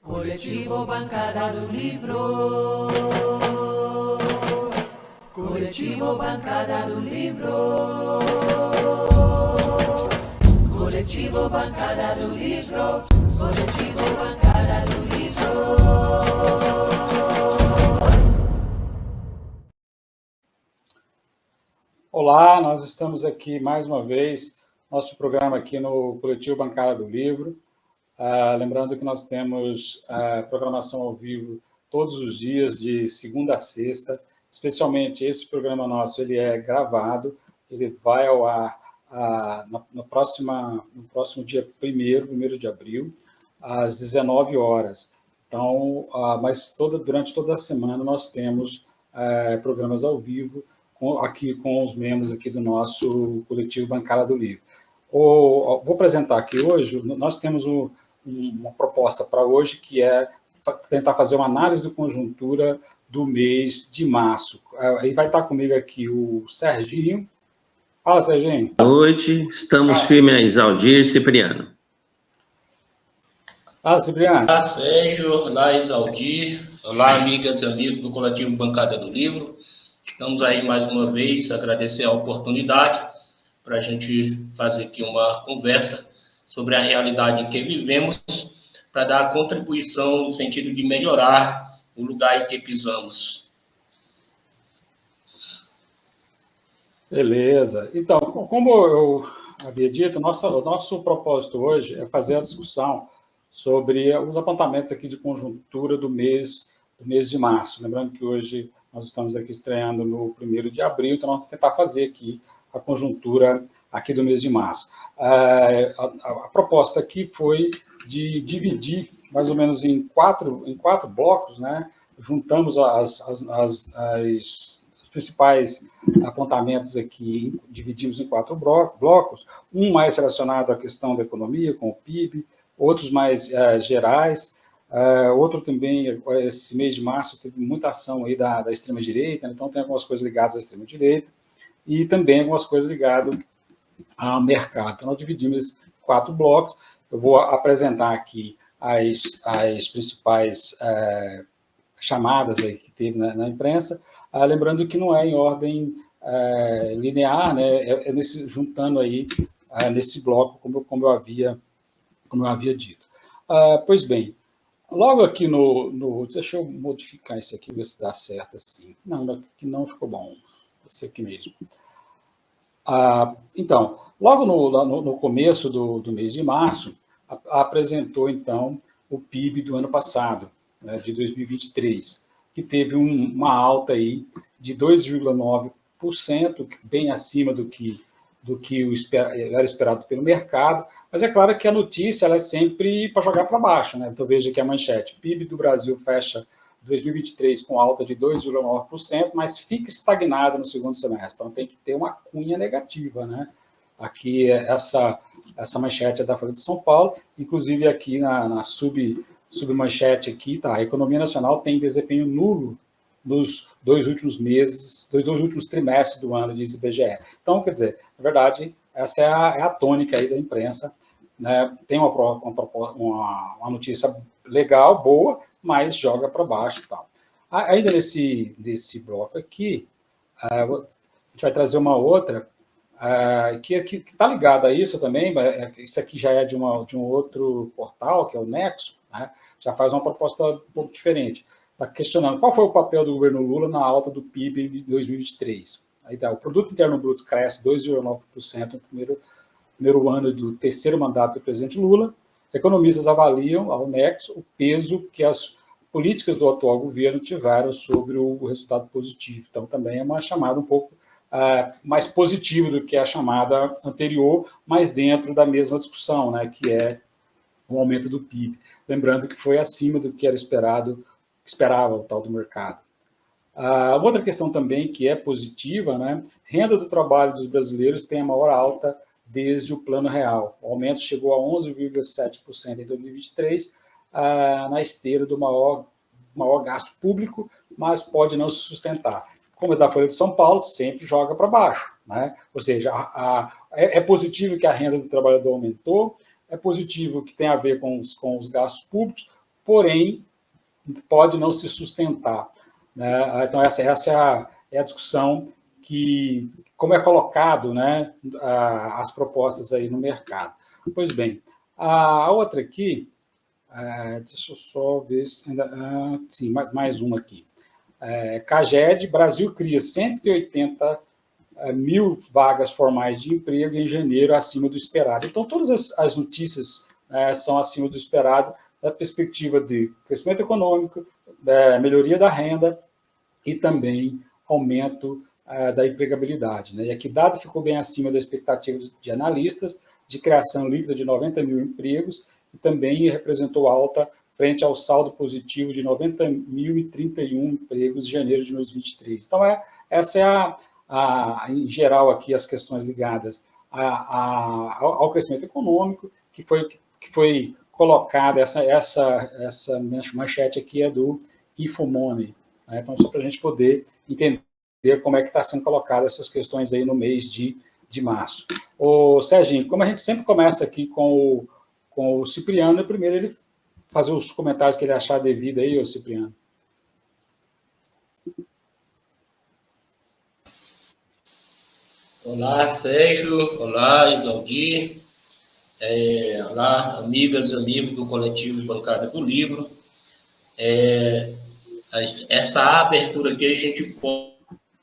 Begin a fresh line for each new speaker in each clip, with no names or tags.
Coletivo Bancada do Livro. Coletivo Bancada do Livro. Coletivo Bancada do Livro. Coletivo Bancada do Livro.
Olá, nós estamos aqui mais uma vez, nosso programa aqui no Coletivo Bancada do Livro. Lembrando que nós temos programação ao vivo todos os dias, de segunda a sexta. Especialmente esse programa nosso, ele é gravado, ele vai ao ar no próximo dia 1º de abril, às 19 horas. Então, mas durante toda a semana nós temos programas ao vivo, aqui com os membros aqui do nosso Coletivo Bancada do Livro. Vou apresentar aqui hoje, nós temos uma proposta para hoje, que é tentar fazer uma análise de conjuntura do mês de março. Aí vai estar comigo aqui o Serginho. Fala, Serginho.
Boa noite, estamos firmes, Aldir e Cipriano.
Fala, Cipriano.
Olá, Sérgio. Olá, Exaldir. Olá, amigas e amigos do Coletivo Bancada do Livro. Estamos aí mais uma vez, agradecer a oportunidade para a gente fazer aqui uma conversa sobre a realidade em que vivemos, para dar a contribuição no sentido de melhorar o lugar em que pisamos.
Beleza. Então, como eu havia dito, o nosso propósito hoje é fazer a discussão sobre os apontamentos aqui de conjuntura do mês de março. Lembrando que hoje nós estamos aqui estreando no 1º de abril, então nós vamos tentar fazer aqui a conjuntura aqui do mês de março. A proposta aqui foi de dividir mais ou menos em quatro blocos, né? Juntamos os principais apontamentos aqui, dividimos em 4 blocos, um mais relacionado à questão da economia, com o PIB, outros mais gerais, outro também, esse mês de março teve muita ação aí da extrema-direita, então tem algumas coisas ligadas à extrema-direita, e também algumas coisas ligadas ao mercado. Então, nós dividimos em 4 blocos. Eu vou apresentar aqui as principais chamadas aí que teve na imprensa, lembrando que não é em ordem linear, né? Juntando aí nesse bloco, como eu havia dito. Pois bem, logo aqui deixa eu modificar isso aqui, ver se dá certo assim. Não, aqui não ficou bom. Esse aqui mesmo. Então, logo no começo do mês de março, apresentou, então, o PIB do ano passado, né, de 2023, que teve uma alta aí de 2,9%, bem acima do que era esperado pelo mercado, mas é claro que a notícia ela é sempre para jogar para baixo, né? Então, veja aqui a manchete: PIB do Brasil fecha 2023 com alta de 2,9%, mas fica estagnado no segundo semestre. Então, tem que ter uma cunha negativa, né? Aqui, essa manchete é da Folha de São Paulo, inclusive aqui na submanchete aqui, tá? A economia nacional tem desempenho nulo nos 2 últimos meses, 2 últimos trimestres do ano, diz o IBGE. Então, quer dizer, na verdade, essa é a tônica aí da imprensa, né? Tem uma notícia legal, boa, mas joga para baixo e tal. Ainda nesse bloco aqui, a gente vai trazer uma outra que está ligada a isso também. Isso aqui já é de um outro portal, que é o Nexo, né? Já faz uma proposta um pouco diferente. Está questionando qual foi o papel do governo Lula na alta do PIB de 2023. Aí tá, o Produto Interno Bruto cresce 2,9% no primeiro ano do terceiro mandato do presidente Lula. Economistas avaliam, ao Nexo, o peso que as políticas do atual governo tiveram sobre o resultado positivo. Então, também é uma chamada um pouco mais positiva do que a chamada anterior, mas dentro da mesma discussão, né, que é o aumento do PIB. Lembrando que foi acima do que era esperava o tal do mercado. Outra questão também que é positiva, né, renda do trabalho dos brasileiros tem a maior alta desde o Plano Real. O aumento chegou a 11,7% em 2023, na esteira do maior gasto público, mas pode não se sustentar. Como é da Folha de São Paulo, sempre joga para baixo, né? Ou seja, é positivo que a renda do trabalhador aumentou, é positivo que tem a ver com os gastos públicos, porém, pode não se sustentar, né? Então, essa é a discussão que, como é colocado, né, as propostas aí no mercado. Pois bem, a outra aqui, deixa eu só ver se ainda... sim, mais uma aqui. CAGED, Brasil cria 180 mil vagas formais de emprego em janeiro, acima do esperado. Então, todas as notícias são acima do esperado, da perspectiva de crescimento econômico, melhoria da renda e também aumento da empregabilidade, né? E aqui, dado ficou bem acima da expectativa de analistas, de criação líquida de 90 mil empregos, e também representou alta frente ao saldo positivo de 90.031 empregos em janeiro de 2023. Então, essa é, em geral, aqui as questões ligadas ao crescimento econômico, que foi colocada, essa manchete aqui é do Infomoney, né? Então, só para a gente poder entender como é que está sendo colocada essas questões aí no mês de março. Ô, Serginho, como a gente sempre começa aqui com o Cipriano, primeiro ele fazer os comentários que ele achar devido aí, ô Cipriano.
Olá, Sérgio. Olá, Isaldir. Olá, amigas e amigos do coletivo Bancada do Livro. Essa abertura aqui a gente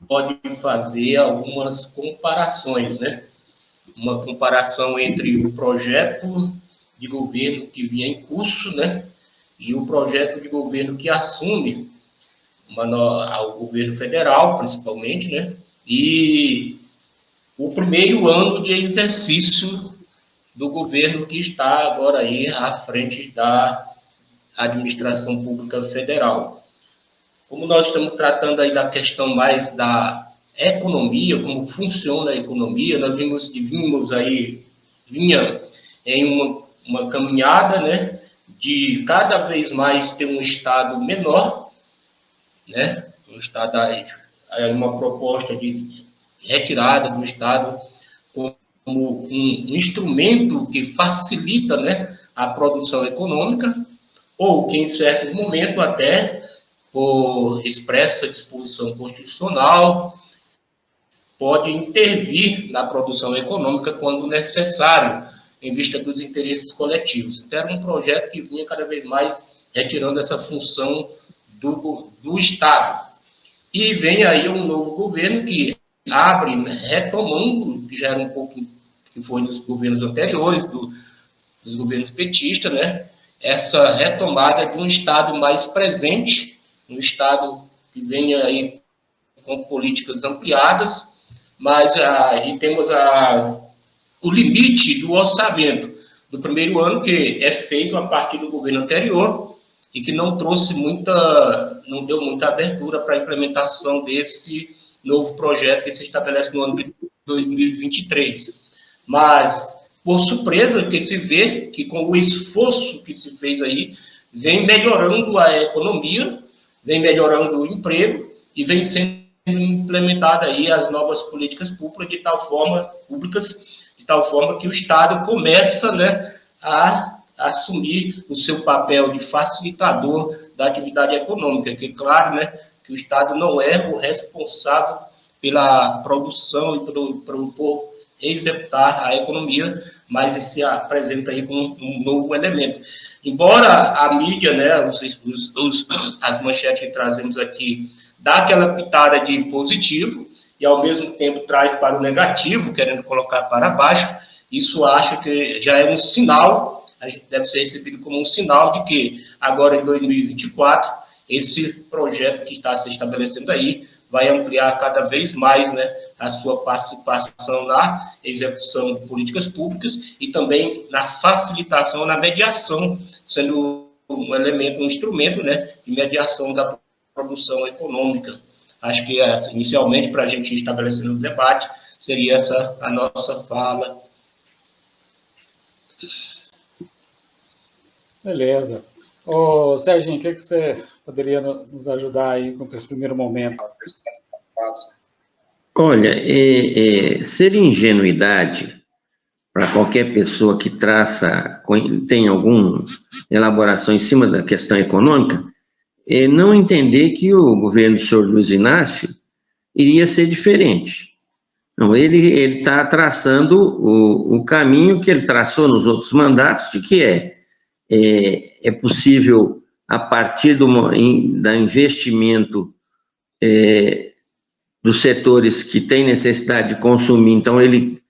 pode fazer algumas comparações, né? Uma comparação entre o projeto de governo que vinha em curso, né? E o projeto de governo que assume ao governo federal, principalmente, né? E o primeiro ano de exercício do governo que está agora aí à frente da administração pública federal. Como nós estamos tratando aí da questão mais da economia, como funciona a economia, nós vinha em uma caminhada, né, de cada vez mais ter um Estado menor, né, um Estado aí, uma proposta de retirada do Estado como um instrumento que facilita, né, a produção econômica, ou que em certo momento até, por expressa disposição constitucional, pode intervir na produção econômica quando necessário, em vista dos interesses coletivos. Então, era um projeto que vinha cada vez mais retirando essa função do Estado. E vem aí um novo governo que abre, né, retomando, que já era um pouco que foi nos governos anteriores, dos governos petistas, né, essa retomada de um Estado mais presente, um Estado que vem aí com políticas ampliadas, mas aí temos o limite do orçamento do primeiro ano, que é feito a partir do governo anterior e que não deu muita abertura para a implementação desse novo projeto que se estabelece no ano de 2023. Mas, por surpresa, que se vê que com o esforço que se fez aí, vem melhorando a economia, vem melhorando o emprego e vem sendo implementada aí as novas políticas públicas de tal forma que o Estado começa, né, a assumir o seu papel de facilitador da atividade econômica, que claro, né, que o Estado não é o responsável pela produção e por executar a economia, mas se apresenta aí como um novo elemento. Embora a mídia, né, as manchetes que trazemos aqui, dá aquela pitada de positivo e, ao mesmo tempo, traz para o negativo, querendo colocar para baixo, isso acho que já é um sinal, a gente deve ser recebido como um sinal de que, agora em 2024, esse projeto que está se estabelecendo aí vai ampliar cada vez mais, né, a sua participação na execução de políticas públicas e também na facilitação, na mediação, sendo um elemento, um instrumento, né, de mediação da produção econômica. Acho que, inicialmente, para a gente estabelecer o debate, seria essa a nossa fala.
Beleza. Ô, Serginho, o que você poderia nos ajudar aí com esse primeiro momento?
Olha, seria ingenuidade para qualquer pessoa que tem alguma elaboração em cima da questão econômica, não entender que o governo do senhor Luiz Inácio iria ser diferente. Não, ele está traçando o caminho que ele traçou nos outros mandatos, de que é possível, a partir do investimento dos setores que têm necessidade de consumir. Então, ele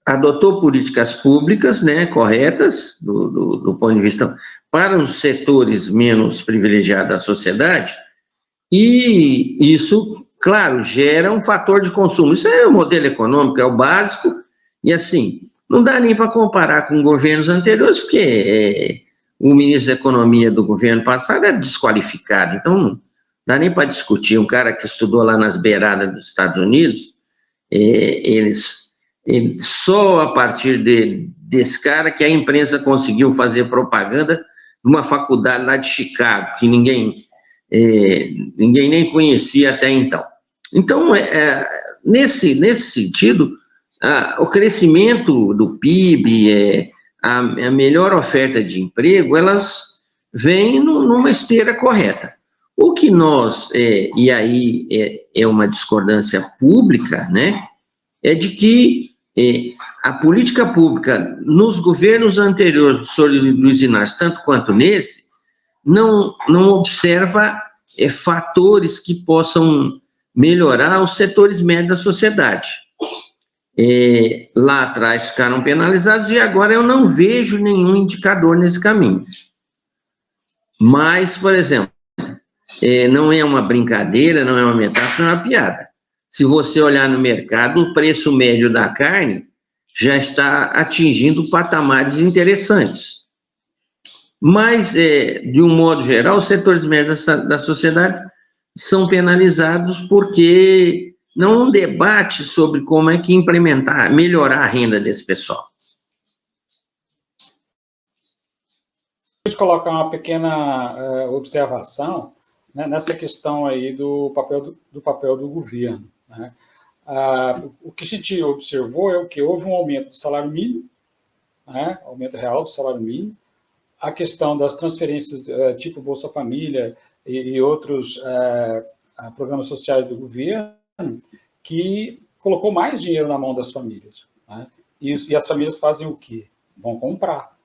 adotou políticas públicas, né, corretas, do ponto de vista para os setores menos privilegiados da sociedade, e isso, claro, gera um fator de consumo. Isso é o modelo econômico, é o básico, e assim, não dá nem para comparar com governos anteriores, porque o ministro da Economia do governo passado é desqualificado, então não dá nem para discutir. Um cara que estudou lá nas beiradas dos Estados Unidos, só a partir desse cara que a imprensa conseguiu fazer propaganda numa faculdade lá de Chicago, que ninguém nem conhecia até então. Então, nesse sentido, o crescimento do PIB, a melhor oferta de emprego, elas vêm numa esteira correta. O que nós, e aí é uma discordância pública, né, é de que a política pública nos governos anteriores do senhor Luiz Inácio, tanto quanto nesse, não observa fatores que possam melhorar os setores médios da sociedade. Lá atrás ficaram penalizados e agora eu não vejo nenhum indicador nesse caminho. Mas, por exemplo, não é uma brincadeira, não é uma metáfora, é uma piada. Se você olhar no mercado, o preço médio da carne já está atingindo patamares interessantes. Mas, de um modo geral, os setores médios da sociedade são penalizados porque não há um debate sobre como é que implementar, melhorar a renda desse pessoal.
Deixa eu colocar uma pequena observação, né, nessa questão aí do papel do governo, né? O que a gente observou é que houve um aumento do salário mínimo, né, aumento real do salário mínimo, a questão das transferências tipo Bolsa Família e outros programas sociais do governo, que colocou mais dinheiro na mão das famílias, né? E as famílias fazem o quê? Vão comprar.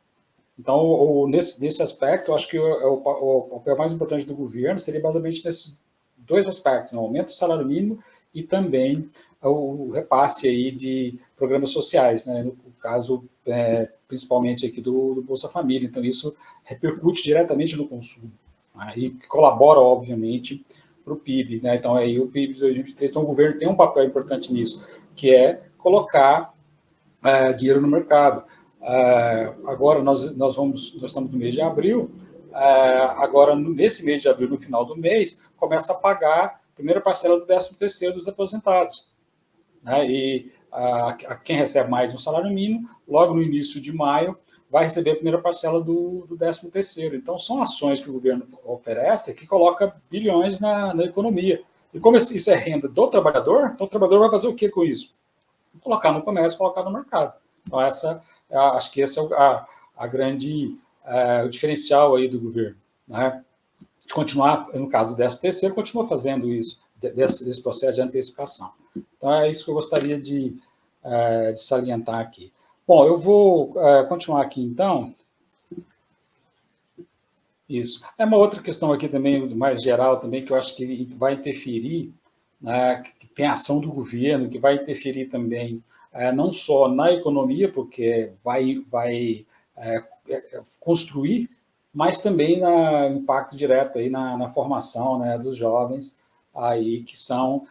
Então, nesse aspecto, eu acho que o papel mais importante do governo seria basicamente nesses dois aspectos, né? O aumento do salário mínimo e também o repasse aí de programas sociais, né? No caso, principalmente aqui do Bolsa Família. Então, isso repercute diretamente no consumo, né? E colabora, obviamente, para o PIB, né? Então, aí o PIB de 2023, então, o governo tem um papel importante nisso, que é colocar dinheiro no mercado. Agora, nós estamos no mês de abril, agora, nesse mês de abril, no final do mês, começa a pagar a primeira parcela do 13º dos aposentados, né? E quem recebe mais um salário mínimo, logo no início de maio, vai receber a primeira parcela do 13º. Então, são ações que o governo oferece que coloca bilhões na economia. E como isso é renda do trabalhador, então o trabalhador vai fazer o que com isso? Colocar no comércio, colocar no mercado. Então, acho que esse é a grande o diferencial aí do governo, né? De continuar, no caso do 13º, continua fazendo isso, desse processo de antecipação. Então, é isso que eu gostaria de salientar aqui. Bom, eu vou continuar aqui, então. Isso. É uma outra questão aqui também, mais geral, também, que eu acho que vai interferir, né, que tem ação do governo, que vai interferir também, não só na economia, porque vai construir, mas também no impacto direto aí na formação, né, dos jovens, aí, que são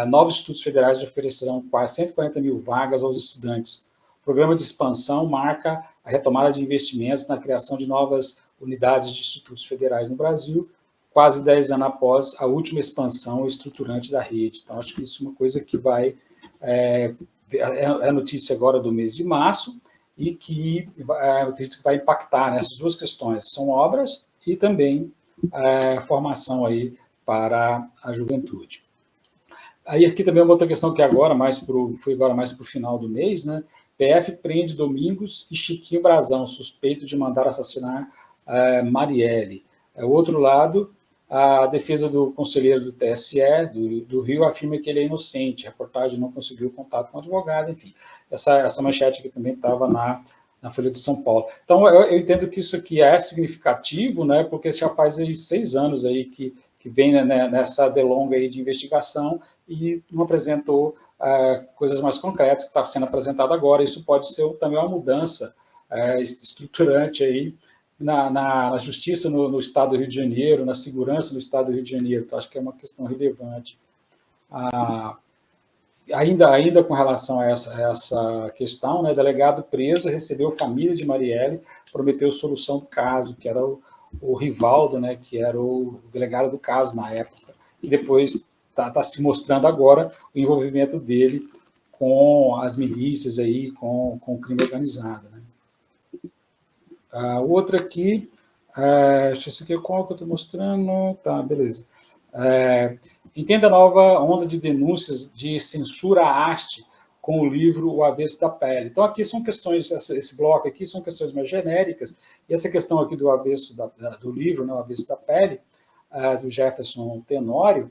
novos institutos federais oferecerão quase 140 mil vagas aos estudantes. O programa de expansão marca a retomada de investimentos na criação de novas unidades de institutos federais no Brasil, quase 10 anos após a última expansão estruturante da rede. Então, acho que isso é uma coisa que é notícia agora do mês de março e que acredito que vai impactar nessas duas questões. São obras e também formação aí para a juventude. Aí aqui também uma outra questão que foi agora mais para o final do mês, né? PF prende Domingos e Chiquinho Brazão, suspeito de mandar assassinar Marielle. Outro lado, a defesa do conselheiro do TSE do Rio afirma que ele é inocente. A reportagem não conseguiu contato com o advogado, enfim. Essa manchete aqui também estava na Folha de São Paulo. Então, eu entendo que isso aqui é significativo, né, porque já faz aí 6 anos aí que vem, né, nessa delonga aí de investigação e não apresentou coisas mais concretas que está sendo apresentado agora. Isso pode ser também uma mudança estruturante aí na justiça no Estado do Rio de Janeiro, na segurança no Estado do Rio de Janeiro. Então, acho que é uma questão relevante. Ainda com relação a essa questão, né, delegado preso recebeu família de Marielle, prometeu solução do caso, que era o Rivaldo, né, que era o delegado do caso na época, e depois está se mostrando agora o envolvimento dele com as milícias, aí, com o crime organizado. Né. Outra aqui, deixa eu ver aqui qual que eu estou mostrando. Tá, beleza. Entenda a nova onda de denúncias de censura à haste com o livro O Avesso da Pele. Então, aqui são questões, esse bloco aqui são questões mais genéricas, e essa questão aqui do avesso do livro, né, O Avesso da Pele, do Jefferson Tenório,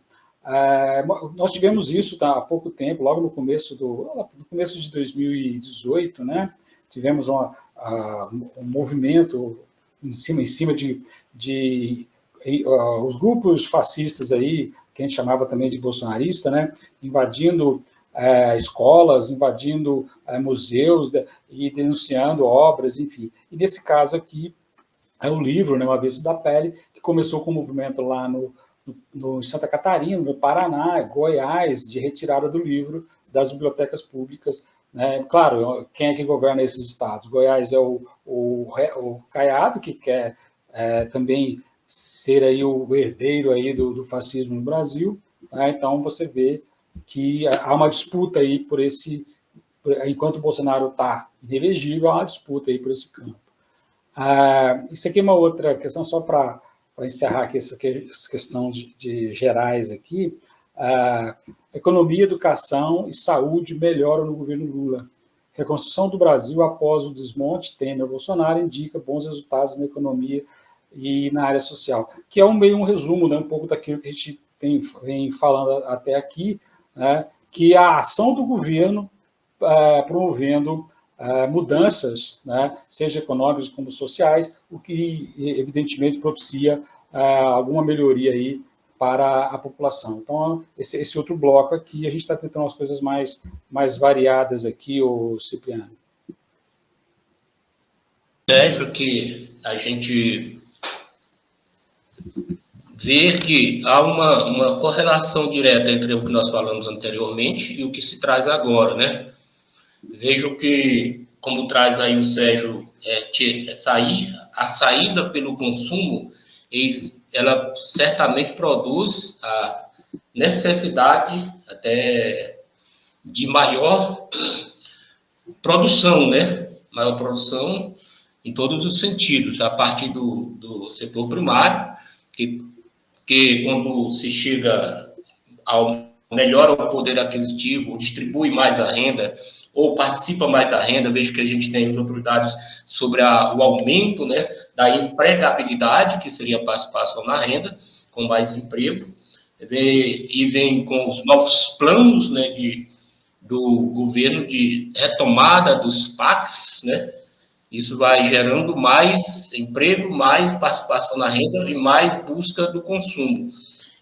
nós tivemos isso há pouco tempo, logo no começo de 2018, né, tivemos um movimento em cima de os grupos fascistas aí, que a gente chamava também de bolsonarista, né, invadindo escolas, invadindo museus e denunciando obras, enfim. E nesse caso aqui, é o livro, né, O Avesso da Pele, que começou com um movimento lá no Santa Catarina, no Paraná, Goiás, de retirada do livro das bibliotecas públicas. Né? Claro, quem é que governa esses estados? Goiás é o Caiado, que quer também ser aí o herdeiro aí do fascismo no Brasil. Tá? Então, você vê que há uma disputa aí enquanto o Bolsonaro está inelegível, há uma disputa aí por esse campo. Isso aqui é uma outra questão, só para encerrar aqui essa questão de gerais aqui. Economia, educação e saúde melhoram no governo Lula. Reconstrução do Brasil após o desmonte Temer-Bolsonaro indica bons resultados na economia e na área social, que é meio um resumo, né, um pouco daquilo que a gente vem falando até aqui, né, que a ação do governo promovendo mudanças, né, seja econômicas como sociais, o que evidentemente propicia alguma melhoria aí para a população. Então, esse outro bloco aqui, a gente está tentando umas coisas mais variadas aqui, Cipriano.
Acho que a gente vê que há uma correlação direta entre o que nós falamos anteriormente e o que se traz agora, né? Vejo que, como traz aí o Sérgio, a saída pelo consumo, ela certamente produz a necessidade até de maior produção, né? Maior produção em todos os sentidos, a partir do setor primário, que quando se chega melhora o poder aquisitivo, distribui mais a renda, ou participa mais da renda, vejo que a gente tem os outros dados sobre o aumento, né, da empregabilidade, que seria a participação na renda, com mais emprego, e vem com os novos planos, né, do governo de retomada dos PACs, né, isso vai gerando mais emprego, mais participação na renda e mais busca do consumo.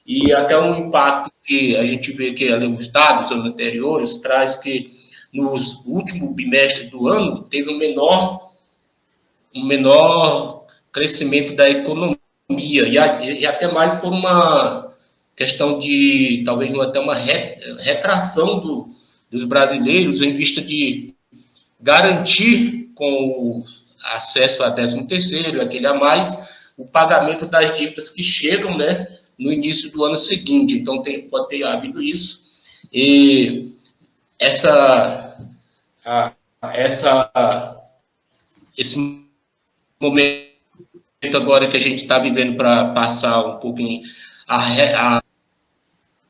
E até um impacto que a gente vê que os dados anteriores traz que nos últimos bimestres do ano teve um menor crescimento da economia e até mais por uma questão de talvez até uma retração dos brasileiros em vista de garantir com o acesso a 13º, aquele a mais, o pagamento das dívidas que chegam, né, no início do ano seguinte. Então, pode ter havido isso. E esse momento agora que a gente está vivendo para passar um pouquinho a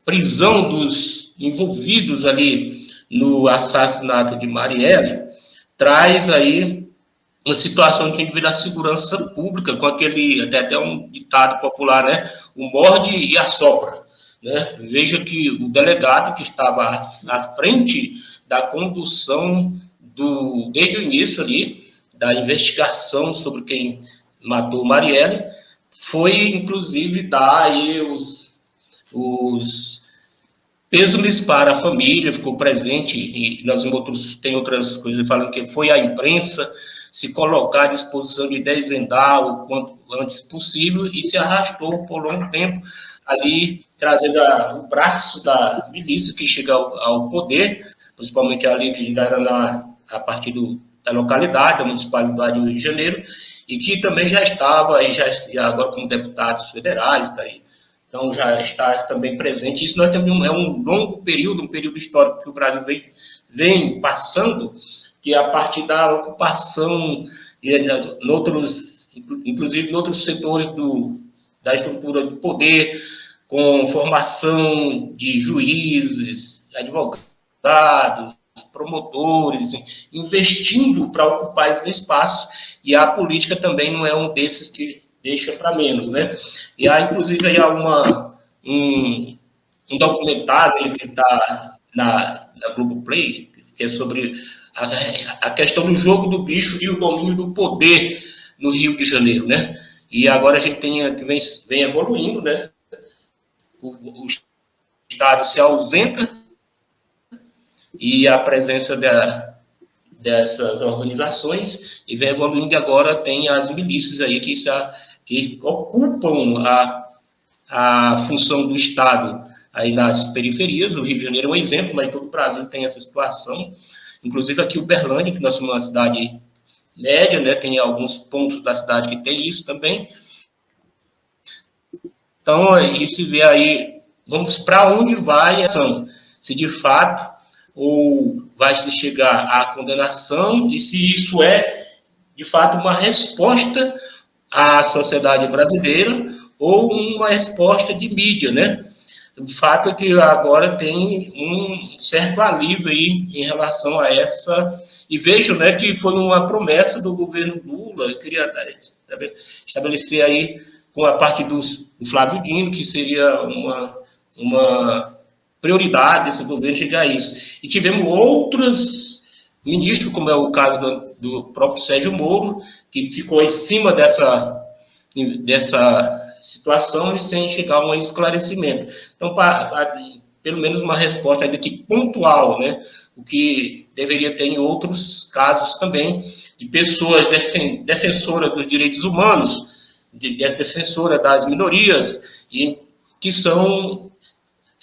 prisão dos envolvidos ali no assassinato de Marielle, traz aí uma situação que devido à segurança pública, com aquele, até um ditado popular, né? O morde e assopra. Né? Veja que o delegado que estava à frente da condução desde o início ali, da investigação sobre quem matou Marielle, foi, inclusive, dar aí os pêsames para a família, ficou presente, e nós tem outras coisas falando que foi a imprensa se colocar à disposição de desvendar o quanto antes possível e se arrastou por longo tempo ali, trazendo o braço da milícia que chega ao poder, principalmente ali que era a partir da localidade, da municipalidade do Rio de Janeiro, e que também já estava, aí já agora como deputados federais, tá aí. Então já está também presente. Isso nós temos é um longo período, um período histórico que o Brasil vem passando, que a partir da ocupação, inclusive em outros setores da estrutura do poder, com formação de juízes, advogados, promotores, investindo para ocupar esses espaços, e a política também não é um desses que deixa para menos, né? E há, inclusive, aí um documentário que está na Globoplay, que é sobre a questão do jogo do bicho e o domínio do poder no Rio de Janeiro, né? E agora a gente vem evoluindo, né? O Estado se ausenta e a presença dessas organizações e vem evoluindo, e agora tem as milícias aí que ocupam a função do Estado aí nas periferias. O Rio de Janeiro é um exemplo, mas todo o Brasil tem essa situação. Inclusive aqui Uberlândia, que nós somos uma cidade média, né, tem alguns pontos da cidade que tem isso também. Então, aí se vê aí, vamos para onde vai a ação, se de fato ou vai se chegar à condenação, e se isso é, de fato, uma resposta à sociedade brasileira ou uma resposta de mídia, né? O fato é que agora tem um certo alívio aí em relação a essa, e vejo, né, que foi uma promessa do governo Lula, eu queria estabelecer aí com a parte do Flávio Dino, que seria uma prioridade desse governo chegar a isso. E tivemos outros ministros, como é o caso do próprio Sérgio Moro, que ficou em cima dessa situação e sem chegar a um esclarecimento. Então, pelo menos uma resposta ainda que pontual, né? O que deveria ter em outros casos também, de pessoas defensoras dos direitos humanos, defensoras das minorias, e que são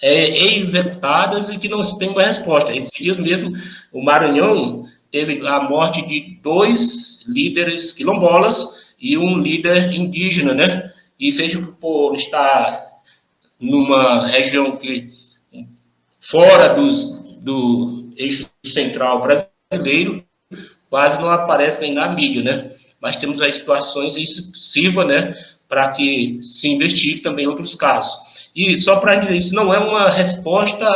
executadas e que não têm uma resposta. Esses dias mesmo, o Maranhão teve a morte de 2 líderes quilombolas e um líder indígena, né? E vejo que por estar numa região que fora do eixo central brasileiro, quase não aparece nem na mídia, né? Mas temos as situações e isso sirva, né, para que se investigue também outros casos. E só para dizer, isso não é uma resposta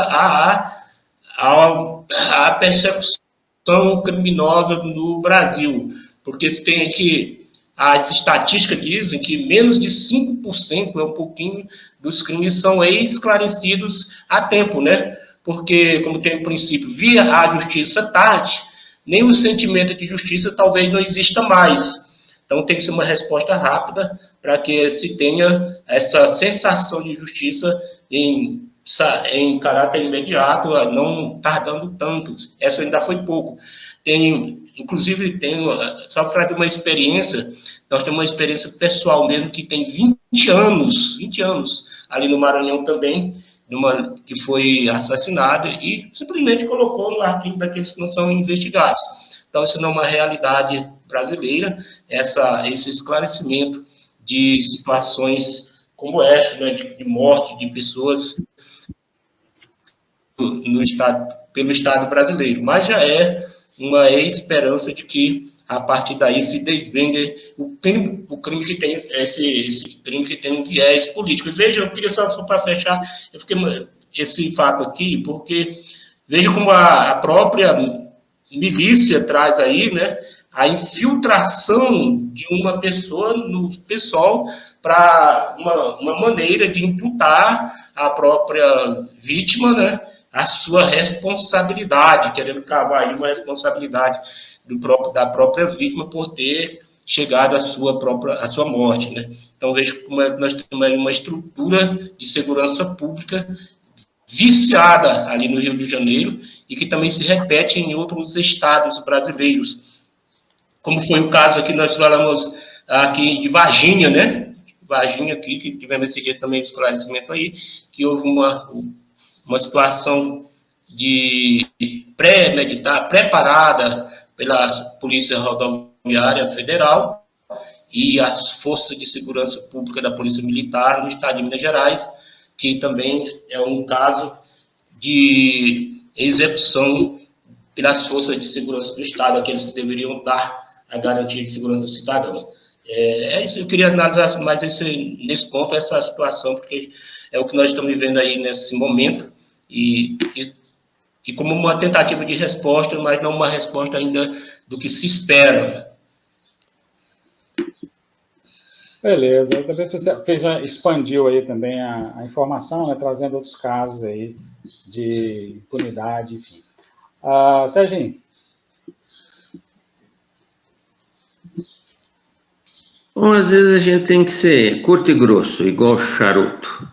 à persecução criminosa no Brasil, porque se tem aqui, as estatísticas dizem que menos de 5%, é um pouquinho, dos crimes são esclarecidos a tempo, né? Porque, como tem o princípio, via a justiça tarde, nem o sentimento de justiça talvez não exista mais. Então, tem que ser uma resposta rápida para que se tenha essa sensação de justiça em caráter imediato, não tardando tanto. Essa ainda foi pouco. Inclusive, só para trazer uma experiência, nós temos uma experiência pessoal mesmo, que tem 20 anos ali no Maranhão também, que foi assassinada e simplesmente colocou no arquivo daqueles que não são investigados. Então, isso não é uma realidade brasileira, esse esclarecimento de situações como essa, né, de morte de pessoas pelo Estado brasileiro. Mas já é uma esperança de que, a partir daí, se desvende o crime que tem, esse crime que tem um viés político. E veja, eu queria só para fechar, esse fato aqui, porque veja como a própria milícia traz aí, né, a infiltração de uma pessoa no pessoal para uma maneira de imputar à própria vítima, né, a sua responsabilidade, querendo cavar aí uma responsabilidade da própria vítima por ter chegado à sua morte, né? Então, vejo como nós temos aí uma estrutura de segurança pública viciada ali no Rio de Janeiro e que também se repete em outros estados brasileiros, como foi o caso aqui, nós falamos aqui de Varginha, né? Varginha aqui, que tivemos esse dia também de esclarecimento aí, que houve uma situação de preparada pela Polícia Rodoviária Federal e as Forças de Segurança Pública da Polícia Militar no estado de Minas Gerais, que também é um caso de execução pelas Forças de Segurança do Estado, aqueles que deveriam dar a garantia de segurança do cidadão. É isso, eu queria analisar mais nesse ponto, essa situação, porque é o que nós estamos vivendo aí nesse momento, e como uma tentativa de resposta, mas não uma resposta ainda do que se espera.
Beleza, também expandiu aí também a informação, né, trazendo outros casos aí de impunidade, enfim. Serginho.
Bom, às vezes a gente tem que ser curto e grosso, igual charuto.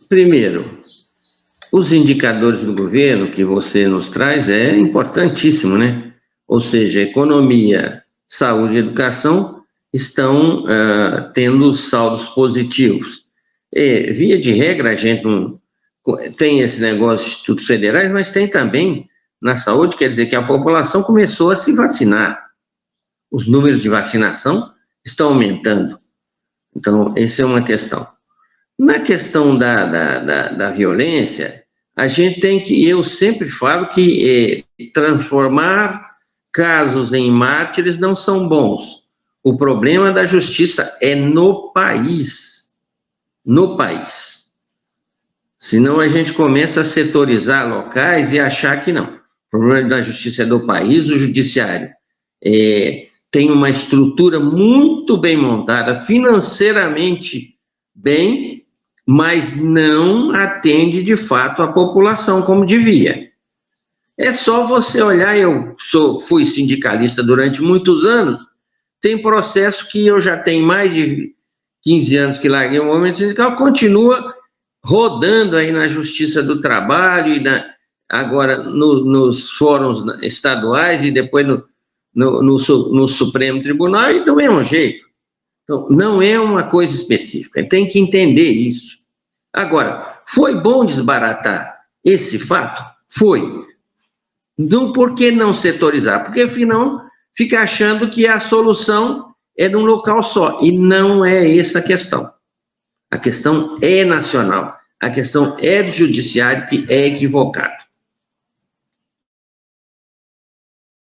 Primeiro, os indicadores do governo que você nos traz é importantíssimo, né? Ou seja, economia, saúde e educação estão tendo saldos positivos. Via de regra, a gente não tem esse negócio de institutos federais, mas tem também na saúde, quer dizer que a população começou a se vacinar. Os números de vacinação estão aumentando. Então, essa é uma questão. Na questão da violência, a gente tem que, eu sempre falo que transformar casos em mártires não são bons. O problema da justiça é no país. No país. Senão a gente começa a setorizar locais e achar que não. O problema da justiça é do país, o judiciário tem uma estrutura muito bem montada, financeiramente bem, mas não atende de fato a população como devia. É só você olhar, fui sindicalista durante muitos anos, tem processo que eu já tenho mais de 15 anos que larguei o movimento sindical, continua rodando aí na Justiça do Trabalho e agora nos fóruns estaduais e depois no Supremo Tribunal e do mesmo jeito. Então, não é uma coisa específica, tem que entender isso. Agora, foi bom desbaratar esse fato? Foi. Então, por que não setorizar? Porque, afinal, fica achando que a solução é num local só, e não é essa a questão. A questão é nacional, a questão é do judiciário que é equivocado.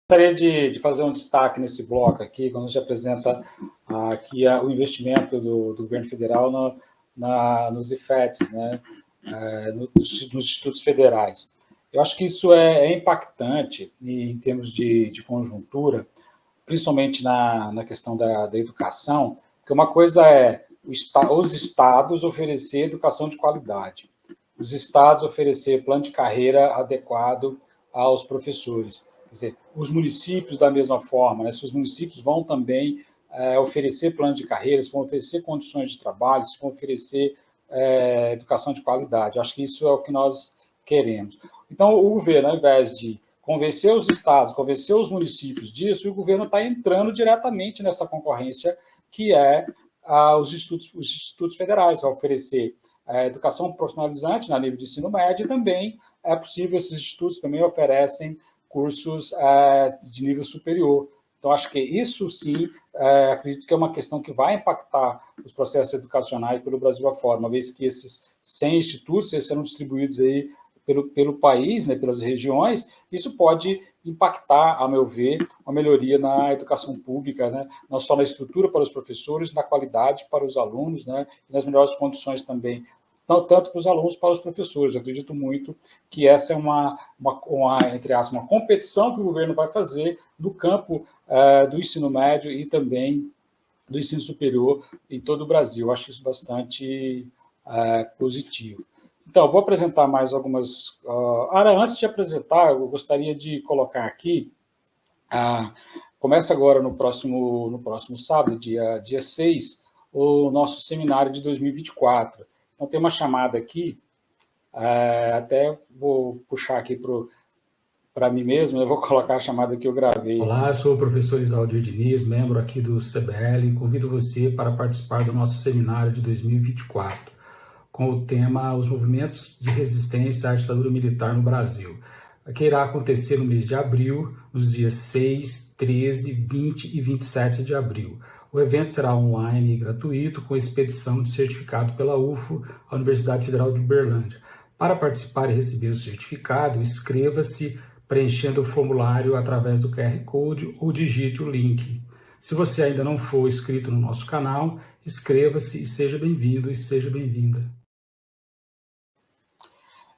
Gostaria de fazer um destaque nesse bloco aqui, quando a gente apresenta aqui o investimento do governo federal nos IFETs, né, nos institutos federais. Eu acho que isso é impactante em termos de conjuntura, principalmente na questão da educação, porque uma coisa é os estados oferecer educação de qualidade, os estados oferecer plano de carreira adequado aos professores. Quer dizer, os municípios da mesma forma, né? Se os municípios vão também oferecer plano de carreira, se vão oferecer condições de trabalho, se vão oferecer educação de qualidade. Acho que isso é o que nós queremos. Então, o governo, ao invés de convencer os estados, convencer os municípios disso, o governo está entrando diretamente nessa concorrência que é os institutos federais, vai oferecer educação profissionalizante na nível de ensino médio e também é possível, esses institutos também oferecem cursos de nível superior. Então, acho que isso, sim, acredito que é uma questão que vai impactar os processos educacionais pelo Brasil afora, uma vez que esses 100 institutos serão distribuídos aí pelo país, né, pelas regiões, isso pode impactar, a meu ver, uma melhoria na educação pública, né, não só na estrutura para os professores, na qualidade para os alunos, né, e nas melhores condições também tanto para os alunos como para os professores. Eu acredito muito que essa é entre aspas, uma competição que o governo vai fazer no campo do ensino médio e também do ensino superior em todo o Brasil. Eu acho isso bastante positivo. Então, vou apresentar mais algumas... antes de apresentar, eu gostaria de colocar aqui, começa agora no próximo sábado, dia 6, o nosso seminário de 2024. Então, tem uma chamada aqui, até vou puxar aqui para mim mesmo, eu vou colocar a chamada que eu gravei.
Olá, eu sou o professor Isaldir Diniz, membro aqui do CBL, convido você para participar do nosso seminário de 2024, com o tema Os Movimentos de Resistência à Ditadura Militar no Brasil, que irá acontecer no mês de abril, nos dias 6, 13, 20 e 27 de abril. O evento será online e gratuito, com expedição de certificado pela UFO, a Universidade Federal de Uberlândia. Para participar e receber o certificado, inscreva-se preenchendo o formulário através do QR Code ou digite o link. Se você ainda não for inscrito no nosso canal, inscreva-se e seja bem-vindo e seja bem-vinda.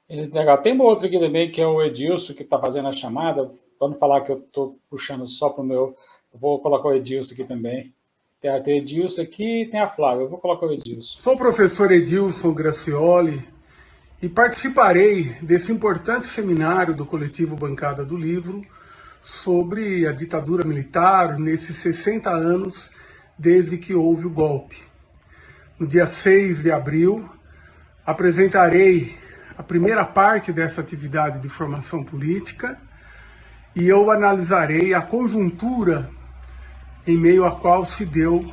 Legal. Tem uma outra aqui também, que é o Edilson, que está fazendo a chamada. Para não falar que eu estou puxando só para o meu... Eu vou colocar o Edilson aqui também. Tem o Edilson aqui e tem a Flávia. Eu vou colocar o Edilson.
Sou o professor Edilson Gracioli e participarei desse importante seminário do coletivo Bancada do Livro sobre a ditadura militar nesses 60 anos desde que houve o golpe. No dia 6 de abril, apresentarei a primeira parte dessa atividade de formação política e eu analisarei a conjuntura em meio à qual se deu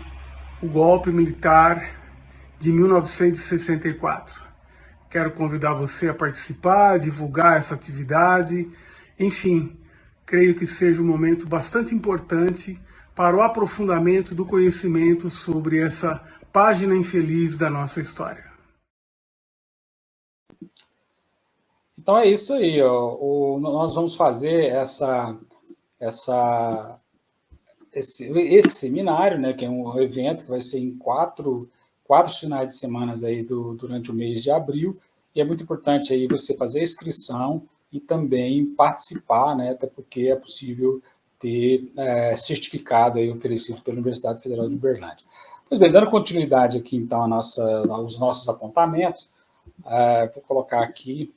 o golpe militar de 1964. Quero convidar você a participar, divulgar essa atividade, enfim, creio que seja um momento bastante importante para o aprofundamento do conhecimento sobre essa página infeliz da nossa história.
Então é isso aí, nós vamos fazer esse seminário, né, que é um evento que vai ser em quatro finais de semana aí durante o mês de abril, e é muito importante aí você fazer a inscrição e também participar, né, até porque é possível ter certificado aí oferecido pela Universidade Federal de Uberlândia. Pois bem, dando continuidade aqui então aos nossos apontamentos, vou colocar aqui,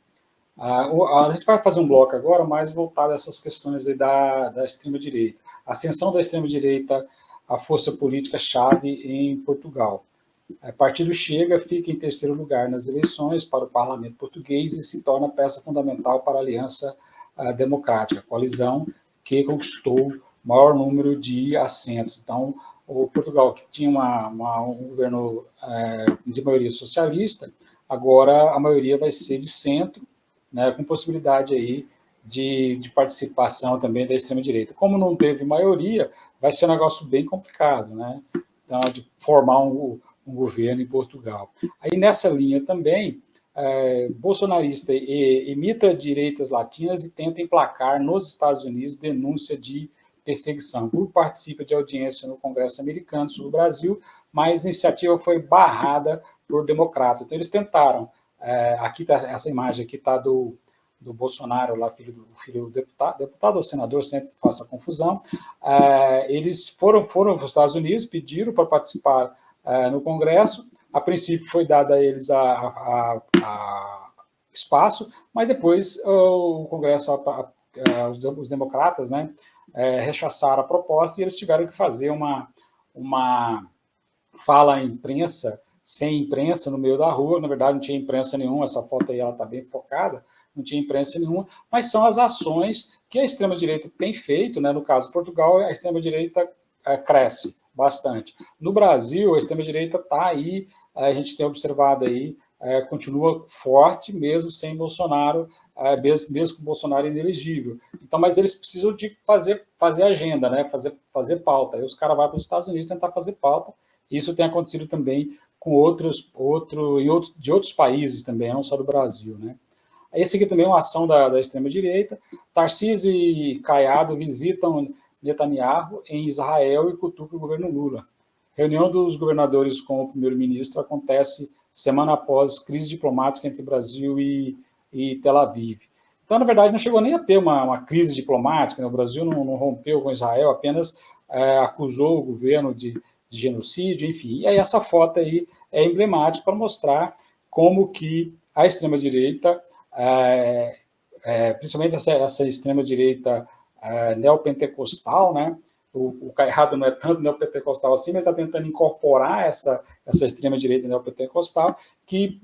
a gente vai fazer um bloco agora mais voltado a essas questões aí da extrema-direita. A ascensão da extrema-direita, a força política-chave em Portugal. O partido Chega fica em terceiro lugar nas eleições para o parlamento português e se torna peça fundamental para a Aliança Democrática, a coalizão que conquistou o maior número de assentos. Então, o Portugal, que tinha um governo de maioria socialista, agora a maioria vai ser de centro, né, com possibilidade aí de participação também da extrema-direita. Como não teve maioria, vai ser um negócio bem complicado, né? Então, de formar um governo em Portugal. Aí, nessa linha também, bolsonarista imita direitas latinas e tenta emplacar nos Estados Unidos denúncia de perseguição. O grupo participa de audiência no Congresso americano sobre o Brasil, mas a iniciativa foi barrada por democratas. Então, eles tentaram. Aqui tá, essa imagem aqui está do Bolsonaro, lá, filho do deputado ou senador, sempre faço a confusão. Eles foram aos Estados Unidos, pediram para participar no Congresso. A princípio foi dado a eles a espaço, mas depois o Congresso, os democratas, né, rechaçaram a proposta e eles tiveram que fazer uma fala à imprensa, sem imprensa, no meio da rua. Na verdade, não tinha imprensa nenhuma, essa foto aí está bem focada, não tinha imprensa nenhuma, mas são as ações que a extrema-direita tem feito, né? No caso de Portugal, a extrema-direita cresce bastante. No Brasil, a extrema-direita está aí, a gente tem observado aí, continua forte, mesmo sem Bolsonaro, mesmo com Bolsonaro inelegível. Então, mas eles precisam de fazer agenda, né? Fazer pauta. Aí os caras vão para os Estados Unidos tentar fazer pauta. Isso tem acontecido também com de outros países também, não só do Brasil, né? Esse aqui também é uma ação da extrema-direita. Tarcísio e Caiado visitam Netanyahu em Israel e cutucam o governo Lula. Reunião dos governadores com o primeiro-ministro acontece semana após crise diplomática entre Brasil e Tel Aviv. Então, na verdade, não chegou nem a ter uma crise diplomática, né? O Brasil não rompeu com Israel, apenas acusou o governo de genocídio, enfim. E aí essa foto aí é emblemática para mostrar como que a extrema-direita, principalmente essa extrema-direita neopentecostal, né? O Caiado não é tanto neopentecostal assim, mas está tentando incorporar essa extrema-direita neopentecostal, que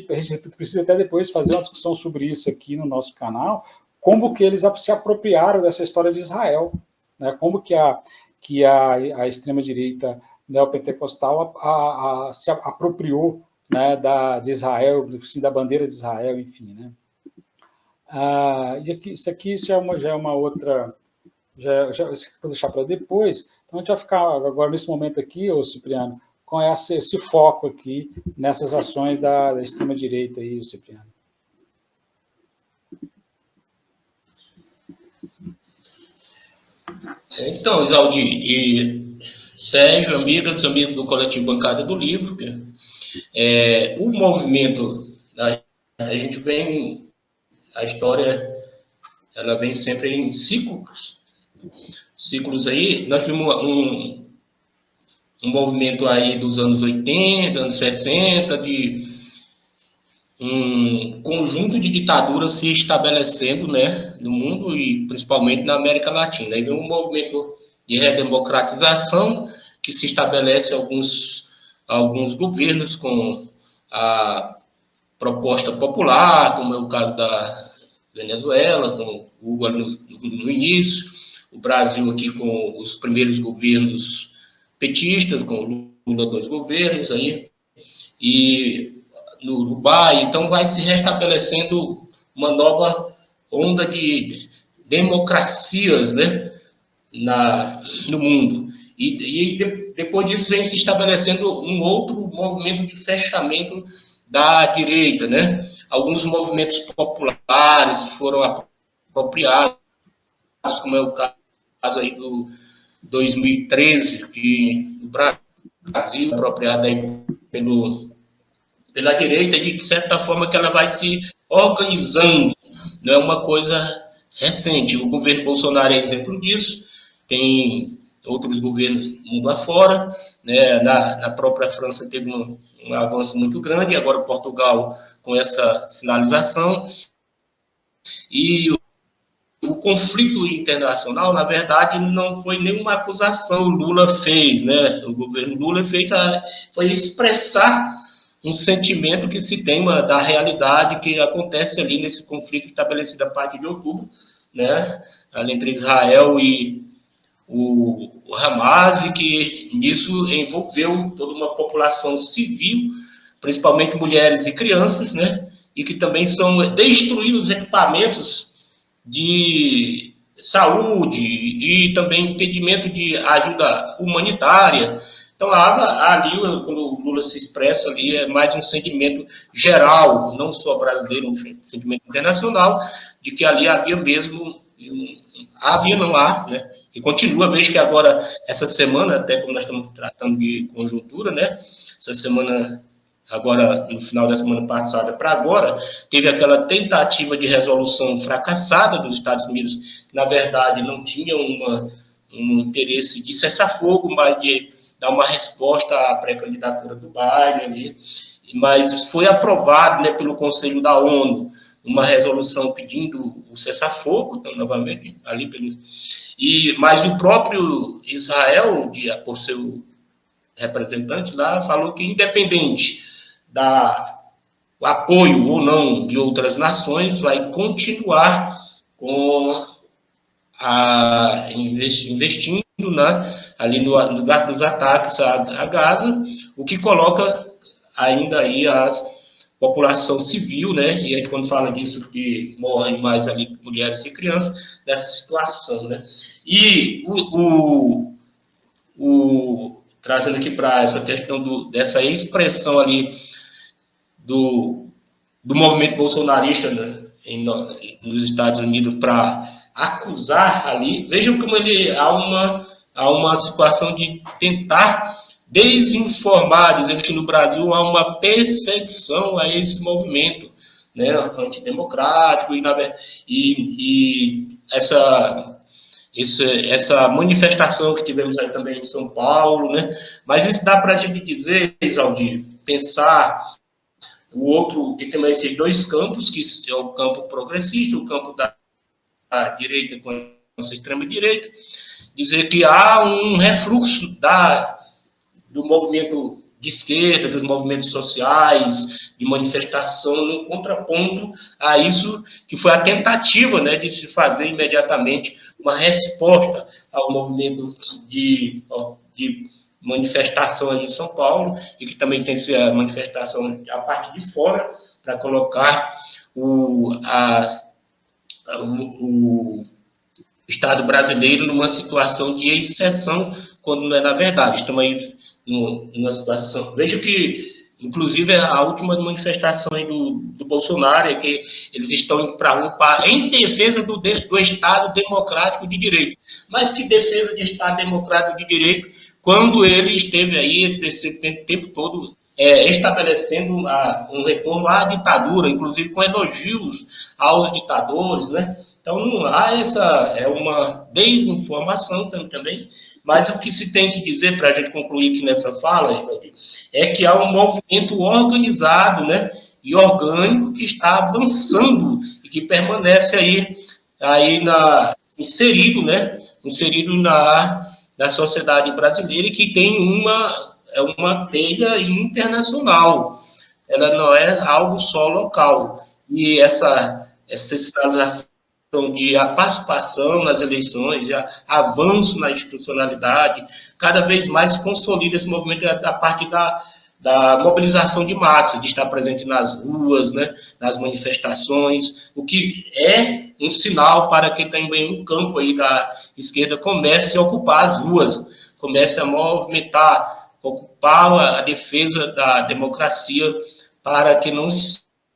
a gente precisa até depois fazer uma discussão sobre isso aqui no nosso canal, como que eles se apropriaram dessa história de Israel, né? Como que a extrema-direita neopentecostal se apropriou, né, de Israel, da bandeira de Israel, enfim, né? E aqui, isso aqui já é uma outra... vou deixar para depois. Então, a gente vai ficar agora, nesse momento aqui, ô Cipriano, com esse foco aqui nessas ações da extrema-direita aí, Cipriano.
Então, Isaldi e Sérgio, amigos do Coletivo Bancada do Livro, o movimento, a gente vem, a história, ela vem sempre em ciclos aí. Nós tivemos um movimento aí dos anos 80, anos 60, de um conjunto de ditaduras se estabelecendo, né, no mundo e principalmente na América Latina. Aí vem um movimento de redemocratização que se estabelece alguns governos com a proposta popular, como é o caso da Venezuela, com o Hugo no início, o Brasil aqui com os primeiros governos petistas, com Lula 2 governos aí, e no Uruguai. Então vai se restabelecendo uma nova onda de democracias, né, no mundo. E depois disso vem se estabelecendo um outro movimento de fechamento da direita, né? Alguns movimentos populares foram apropriados, como é o caso aí do 2013, que o Brasil apropriado aí pela direita, de certa forma que ela vai se organizando, não é uma coisa recente. O governo Bolsonaro é exemplo disso, tem outros governos mundo afora, né? Na própria França teve um avanço muito grande, agora Portugal com essa sinalização. E o conflito internacional, na verdade, não foi nenhuma acusação o Lula fez, né? O governo Lula foi expressar um sentimento que se tem da realidade que acontece ali nesse conflito estabelecido a partir de outubro, né? Ali entre Israel e o Hamas, e que nisso envolveu toda uma população civil, principalmente mulheres e crianças, né? E que também são destruídos equipamentos de saúde e também impedimento de ajuda humanitária. Então, ali, quando o Lula se expressa ali, é mais um sentimento geral, não só brasileiro, um sentimento internacional, de que ali havia mesmo, não há, né? E continua, vejo que agora, essa semana, até como nós estamos tratando de conjuntura, né? Essa semana, agora, no final da semana passada para agora, teve aquela tentativa de resolução fracassada dos Estados Unidos, que, na verdade, não tinha um interesse de cessar fogo, mas de dar uma resposta à pré-candidatura do Biden ali, mas foi aprovado, né, pelo Conselho da ONU uma resolução pedindo o cessar-fogo, então, novamente, ali mas o próprio Israel, por seu representante lá, falou que, independente o apoio ou não de outras nações, vai continuar investindo ali nos ataques a Gaza, o que coloca ainda aí a população civil, né? E aí, quando fala disso, que morrem mais ali mulheres e crianças, nessa situação, né? E trazendo aqui para essa questão dessa expressão ali do movimento bolsonarista, né, nos Estados Unidos, para acusar ali, vejam como há uma situação de tentar desinformar, dizendo que no Brasil há uma perseguição a esse movimento, né, antidemocrático, e essa manifestação que tivemos aí também em São Paulo, né? Mas isso dá para a gente dizer, Isaldir, pensar o outro, que tem esses dois campos, que é o campo progressista, o campo da direita com a extrema-direita, dizer que há um refluxo do movimento de esquerda, dos movimentos sociais, de manifestação, no contraponto a isso que foi a tentativa, né, de se fazer imediatamente uma resposta ao movimento de manifestação ali em São Paulo, e que também tem a manifestação a partir de fora, para colocar o Estado brasileiro numa situação de exceção, quando não é na verdade. Estamos aí numa situação... Veja que, inclusive, a última manifestação aí do Bolsonaro é que eles estão indo para a rua em defesa do Estado democrático de direito. Mas que defesa de Estado democrático de direito, quando ele esteve aí esse tempo todo estabelecendo um retorno à ditadura, inclusive com elogios aos ditadores, né? Então, não há uma desinformação também, mas o que se tem que dizer, para a gente concluir aqui nessa fala, é que há um movimento organizado, né, e orgânico que está avançando e que permanece aí inserido na sociedade brasileira, e que tem uma teia internacional. Ela não é algo só local. E essa sinalização de a participação nas eleições, avanço na institucionalidade, cada vez mais consolida esse movimento a partir da mobilização de massa, de estar presente nas ruas, né, nas manifestações, o que é um sinal para que também o campo aí da esquerda comece a ocupar as ruas, comece a movimentar, ocupar a defesa da democracia, para que não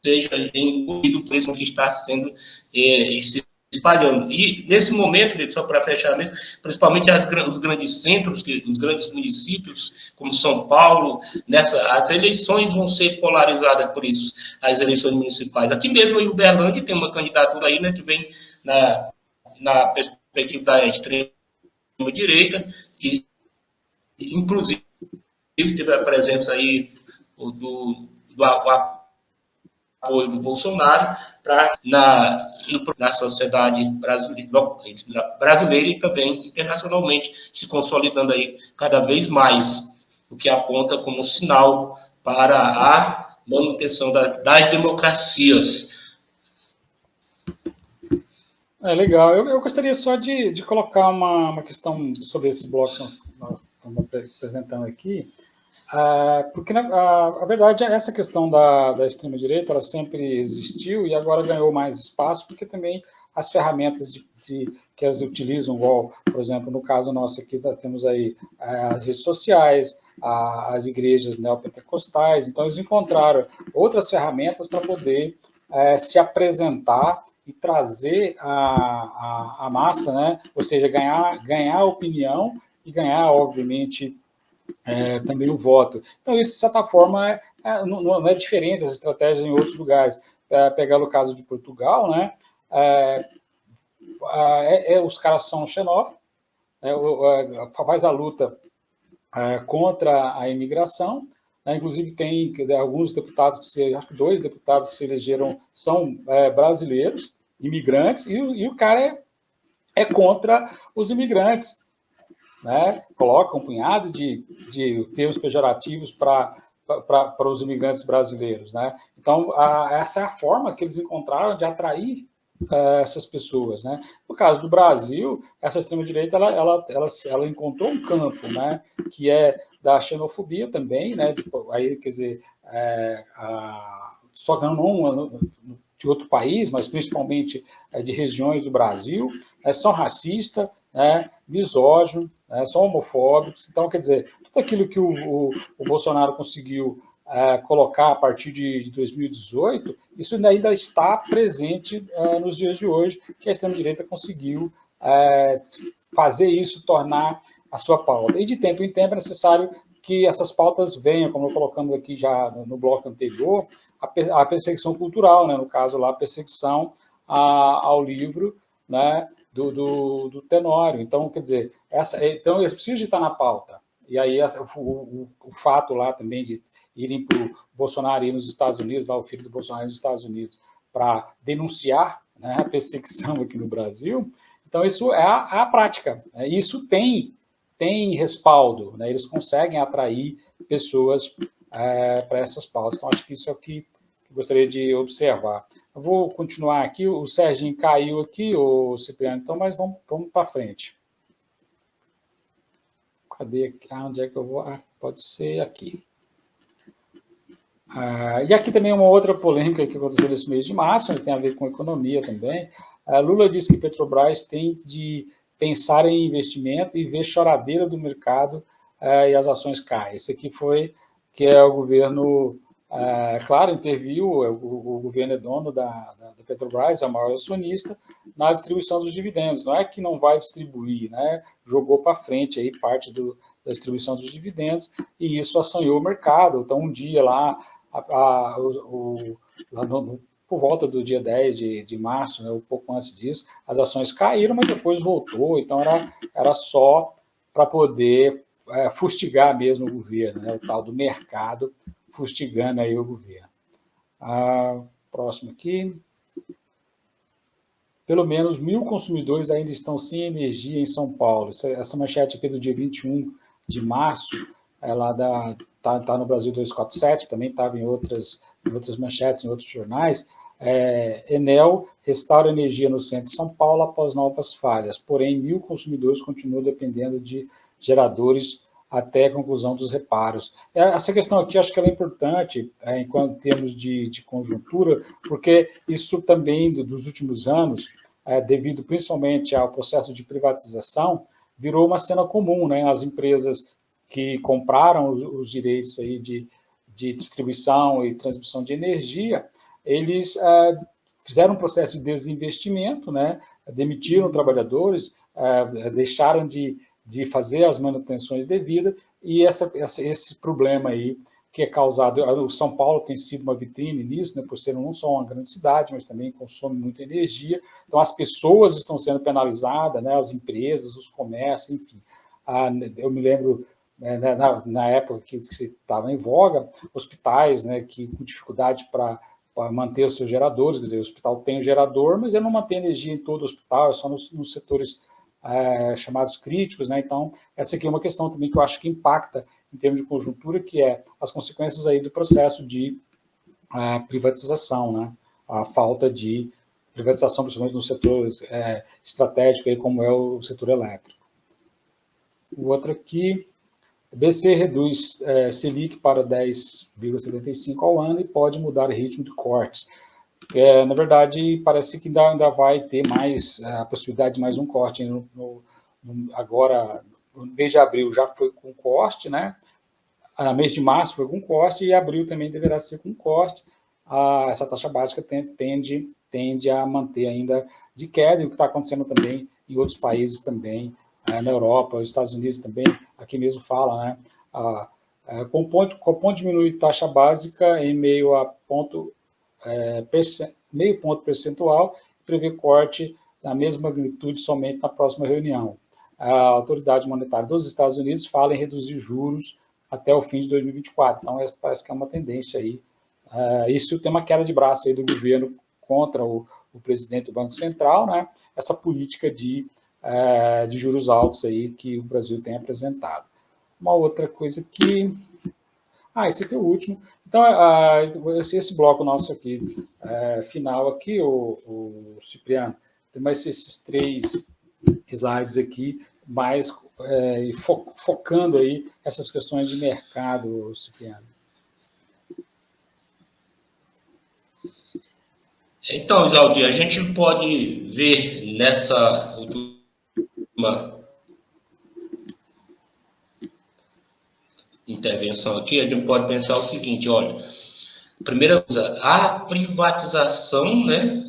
seja engolido por isso que está sendo se espalhando. E, nesse momento, só para fechar mesmo, principalmente os grandes centros, os grandes municípios, como São Paulo, as eleições vão ser polarizadas por isso, as eleições municipais. Aqui mesmo em Uberlândia tem uma candidatura aí, né, que vem na perspectiva da extrema-direita, que, inclusive, teve a presença aí do apoio do Bolsonaro na sociedade brasileira e também internacionalmente, se consolidando aí cada vez mais, o que aponta como sinal para a manutenção das democracias.
Legal. Eu gostaria só de colocar uma questão sobre esse bloco que nós estamos apresentando aqui, porque a verdade é essa questão da extrema-direita, ela sempre existiu e agora ganhou mais espaço, porque também as ferramentas que elas utilizam, igual, por exemplo, no caso nosso aqui, nós temos aí as redes sociais, as igrejas neopentecostais, então eles encontraram outras ferramentas para poder se apresentar e trazer a massa, né? Ou seja, ganhar opinião e ganhar, obviamente, também o voto. Então, isso, de certa forma, não é diferente das estratégias em outros lugares. Pegar o caso de Portugal, né? Os caras são xenófobos, faz a luta contra a imigração, inclusive tem alguns deputados, acho que 2 deputados que se elegeram são brasileiros, imigrantes, e o cara é contra os imigrantes, né? Coloca um punhado de termos pejorativos para os imigrantes brasileiros, né? Então, essa é a forma que eles encontraram de atrair essas pessoas, né? No caso do Brasil, essa extrema-direita ela encontrou um campo, né, que é da xenofobia também, né? Aí, quer dizer, só não de outro país, mas principalmente de regiões do Brasil, são racistas, misóginos, são homofóbicos. Então, quer dizer, tudo aquilo que o Bolsonaro conseguiu colocar a partir de 2018, isso ainda está presente nos dias de hoje, que a extrema-direita conseguiu fazer isso, tornar a sua pauta. E de tempo em tempo é necessário que essas pautas venham, como colocamos aqui já no bloco anterior, a perseguição cultural, né? No caso lá, a perseguição ao livro, né? do Tenório. Então, quer dizer, então eu preciso de estar na pauta. E aí o fato lá também de irem para o Bolsonaro ir nos Estados Unidos, lá o filho do Bolsonaro nos Estados Unidos, para denunciar, né, a perseguição aqui no Brasil. Então, isso é a prática. Né? Isso tem respaldo, né? Eles conseguem atrair pessoas para essas pautas. Então, acho que isso é o que eu gostaria de observar. Eu vou continuar aqui, o Serginho caiu aqui, o Cipriano, então, mas vamos para frente. Cadê aqui? Onde é que eu vou? Pode ser aqui. E aqui também uma outra polêmica que aconteceu nesse mês de março, que tem a ver com economia também. Lula disse que Petrobras tem de pensar em investimento e ver choradeira do mercado e as ações caem. Esse aqui foi que é o governo, claro, interviu, o governo é dono da Petrobras, é o maior acionista, na distribuição dos dividendos. Não é que não vai distribuir, né? Jogou para frente aí parte da distribuição dos dividendos e isso assanhou o mercado. Então, um dia lá, por volta do dia 10 de março, né, um pouco antes disso, as ações caíram, mas depois voltou. Então, era só para poder fustigar mesmo o governo, né, o tal do mercado fustigando aí o governo. Próximo aqui. Pelo menos 1.000 consumidores ainda estão sem energia em São Paulo. Essa manchete aqui do dia 21 de março, ela está no Brasil 247, também estava em outras manchetes, em outros jornais. Enel restaura energia no centro de São Paulo após novas falhas, porém 1.000 consumidores continuam dependendo de geradores até a conclusão dos reparos. Essa questão aqui, acho que ela é importante em termos de conjuntura, porque isso também, dos últimos anos, devido principalmente ao processo de privatização, virou uma cena comum, né? As empresas que compraram os direitos aí de distribuição e transmissão de energia, eles fizeram um processo de desinvestimento, né? Demitiram trabalhadores, deixaram de fazer as manutenções devidas, e esse problema aí que é causado... O São Paulo tem sido uma vitrine nisso, né, por ser não só uma grande cidade, mas também consome muita energia. Então, as pessoas estão sendo penalizadas, né, as empresas, os comércios, enfim. Eu me lembro, na época que estava em voga, hospitais, né, que com dificuldade para manter os seus geradores, quer dizer, o hospital tem o gerador, mas ele não mantém energia em todo o hospital, é só nos setores chamados críticos, né? Então, essa aqui é uma questão também que eu acho que impacta em termos de conjuntura, que é as consequências aí do processo de privatização, né? A falta de privatização, principalmente no setor estratégico, aí, como é o setor elétrico. O outro aqui, BC reduz Selic para 10,75 ao ano e pode mudar o ritmo de cortes. Na verdade, parece que ainda vai ter mais a possibilidade de mais um corte. Agora, no mês de abril já foi com corte, né? No mês de março foi com corte e abril também deverá ser com corte. Essa taxa básica tende a manter ainda de queda, e o que está acontecendo também em outros países também, na Europa, os Estados Unidos também, aqui mesmo fala, né? Compõe diminuir taxa básica em meio a meio ponto percentual, prevê corte da mesma magnitude somente na próxima reunião. A autoridade monetária dos Estados Unidos fala em reduzir juros até o fim de 2024. Então, parece que é uma tendência aí. Isso tem uma queda de braço aí do governo contra o presidente do Banco Central, né? Essa política de juros altos aí que o Brasil tem apresentado. Uma outra coisa que... esse aqui é o último. Então, esse bloco nosso aqui, final aqui, o Cipriano, tem mais esses 3 slides aqui, mais focando aí essas questões de mercado, Cipriano.
Então, Isaldi, a gente pode ver nessa última intervenção aqui, a gente pode pensar o seguinte, olha, primeira coisa, a privatização, né,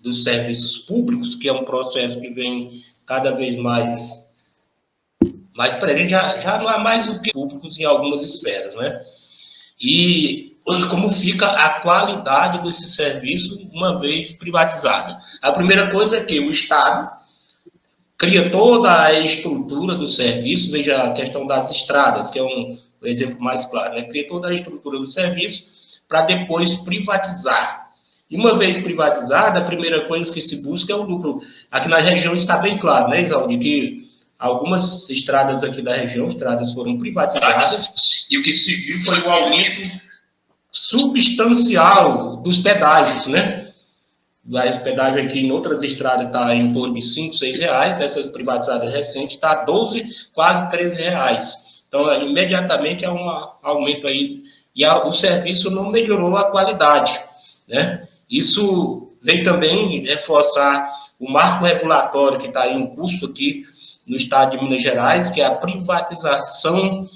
dos serviços públicos, que é um processo que vem cada vez mais mas para a gente já não há mais o que públicos em algumas esferas, né? E como fica a qualidade desse serviço uma vez privatizado? A primeira coisa é que o Estado cria toda a estrutura do serviço, veja a questão das estradas, que é um exemplo mais claro, né? Cria toda a estrutura do serviço para depois privatizar. E uma vez privatizada, a primeira coisa que se busca é o lucro. Aqui na região está bem claro, né, Isaldi, que algumas estradas aqui da região, estradas foram privatizadas, e o que se viu foi o aumento substancial dos pedágios, né? O pedágio aqui em outras estradas está em torno de 5, 6 reais, nessas privatizadas recentes está 12, quase 13 reais. Então, imediatamente há um aumento aí, e o serviço não melhorou a qualidade, né? Isso vem também reforçar o marco regulatório que está em curso aqui no estado de Minas Gerais, que é a privatização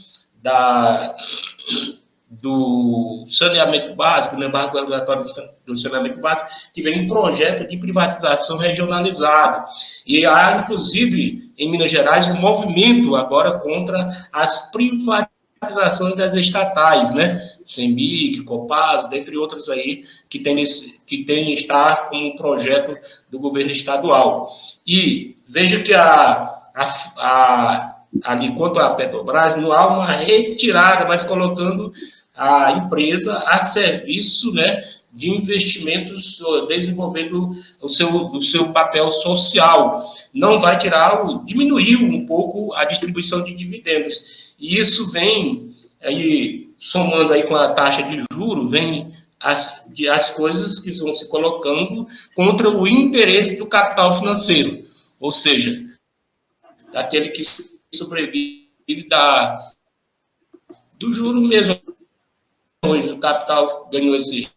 do saneamento básico, né, marco regulatório do saneamento básico, que vem um projeto de privatização regionalizado. E há, inclusive, em Minas Gerais, um movimento agora contra as privatizações das estatais, né? Cemig, Copasa, dentre outras aí, que tem estar como um projeto do governo estadual. E veja que ali, quanto à Petrobras, não há uma retirada, mas colocando a empresa a serviço, né, de investimentos, desenvolvendo o seu papel social. Não vai diminuir um pouco a distribuição de dividendos. E isso vem, aí, somando aí com a taxa de juros, vem as coisas que vão se colocando contra o interesse do capital financeiro. Ou seja, daquele que sobrevive do juro mesmo. Hoje o capital ganhou esse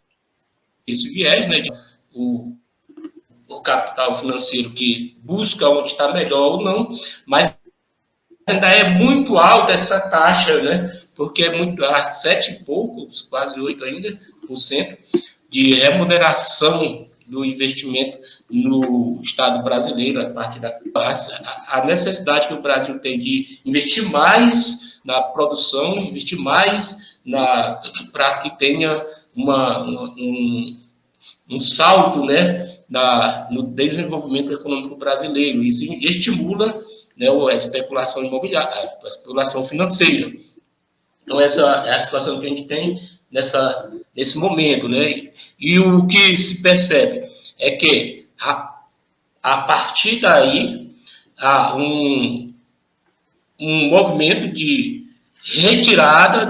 viés, né? O capital financeiro que busca onde está melhor ou não, mas ainda é muito alta essa taxa, né? Porque é muito, há 7 e poucos, quase 8 ainda, por cento de remuneração do investimento no Estado brasileiro, a partir a necessidade que o Brasil tem de investir mais na produção, investir mais para que tenha um salto, né, no desenvolvimento econômico brasileiro. Isso estimula, né, a especulação imobiliária, a especulação financeira. Então, essa é a situação que a gente tem nesse momento, né? E o que se percebe é que, a partir daí, há um movimento de retirada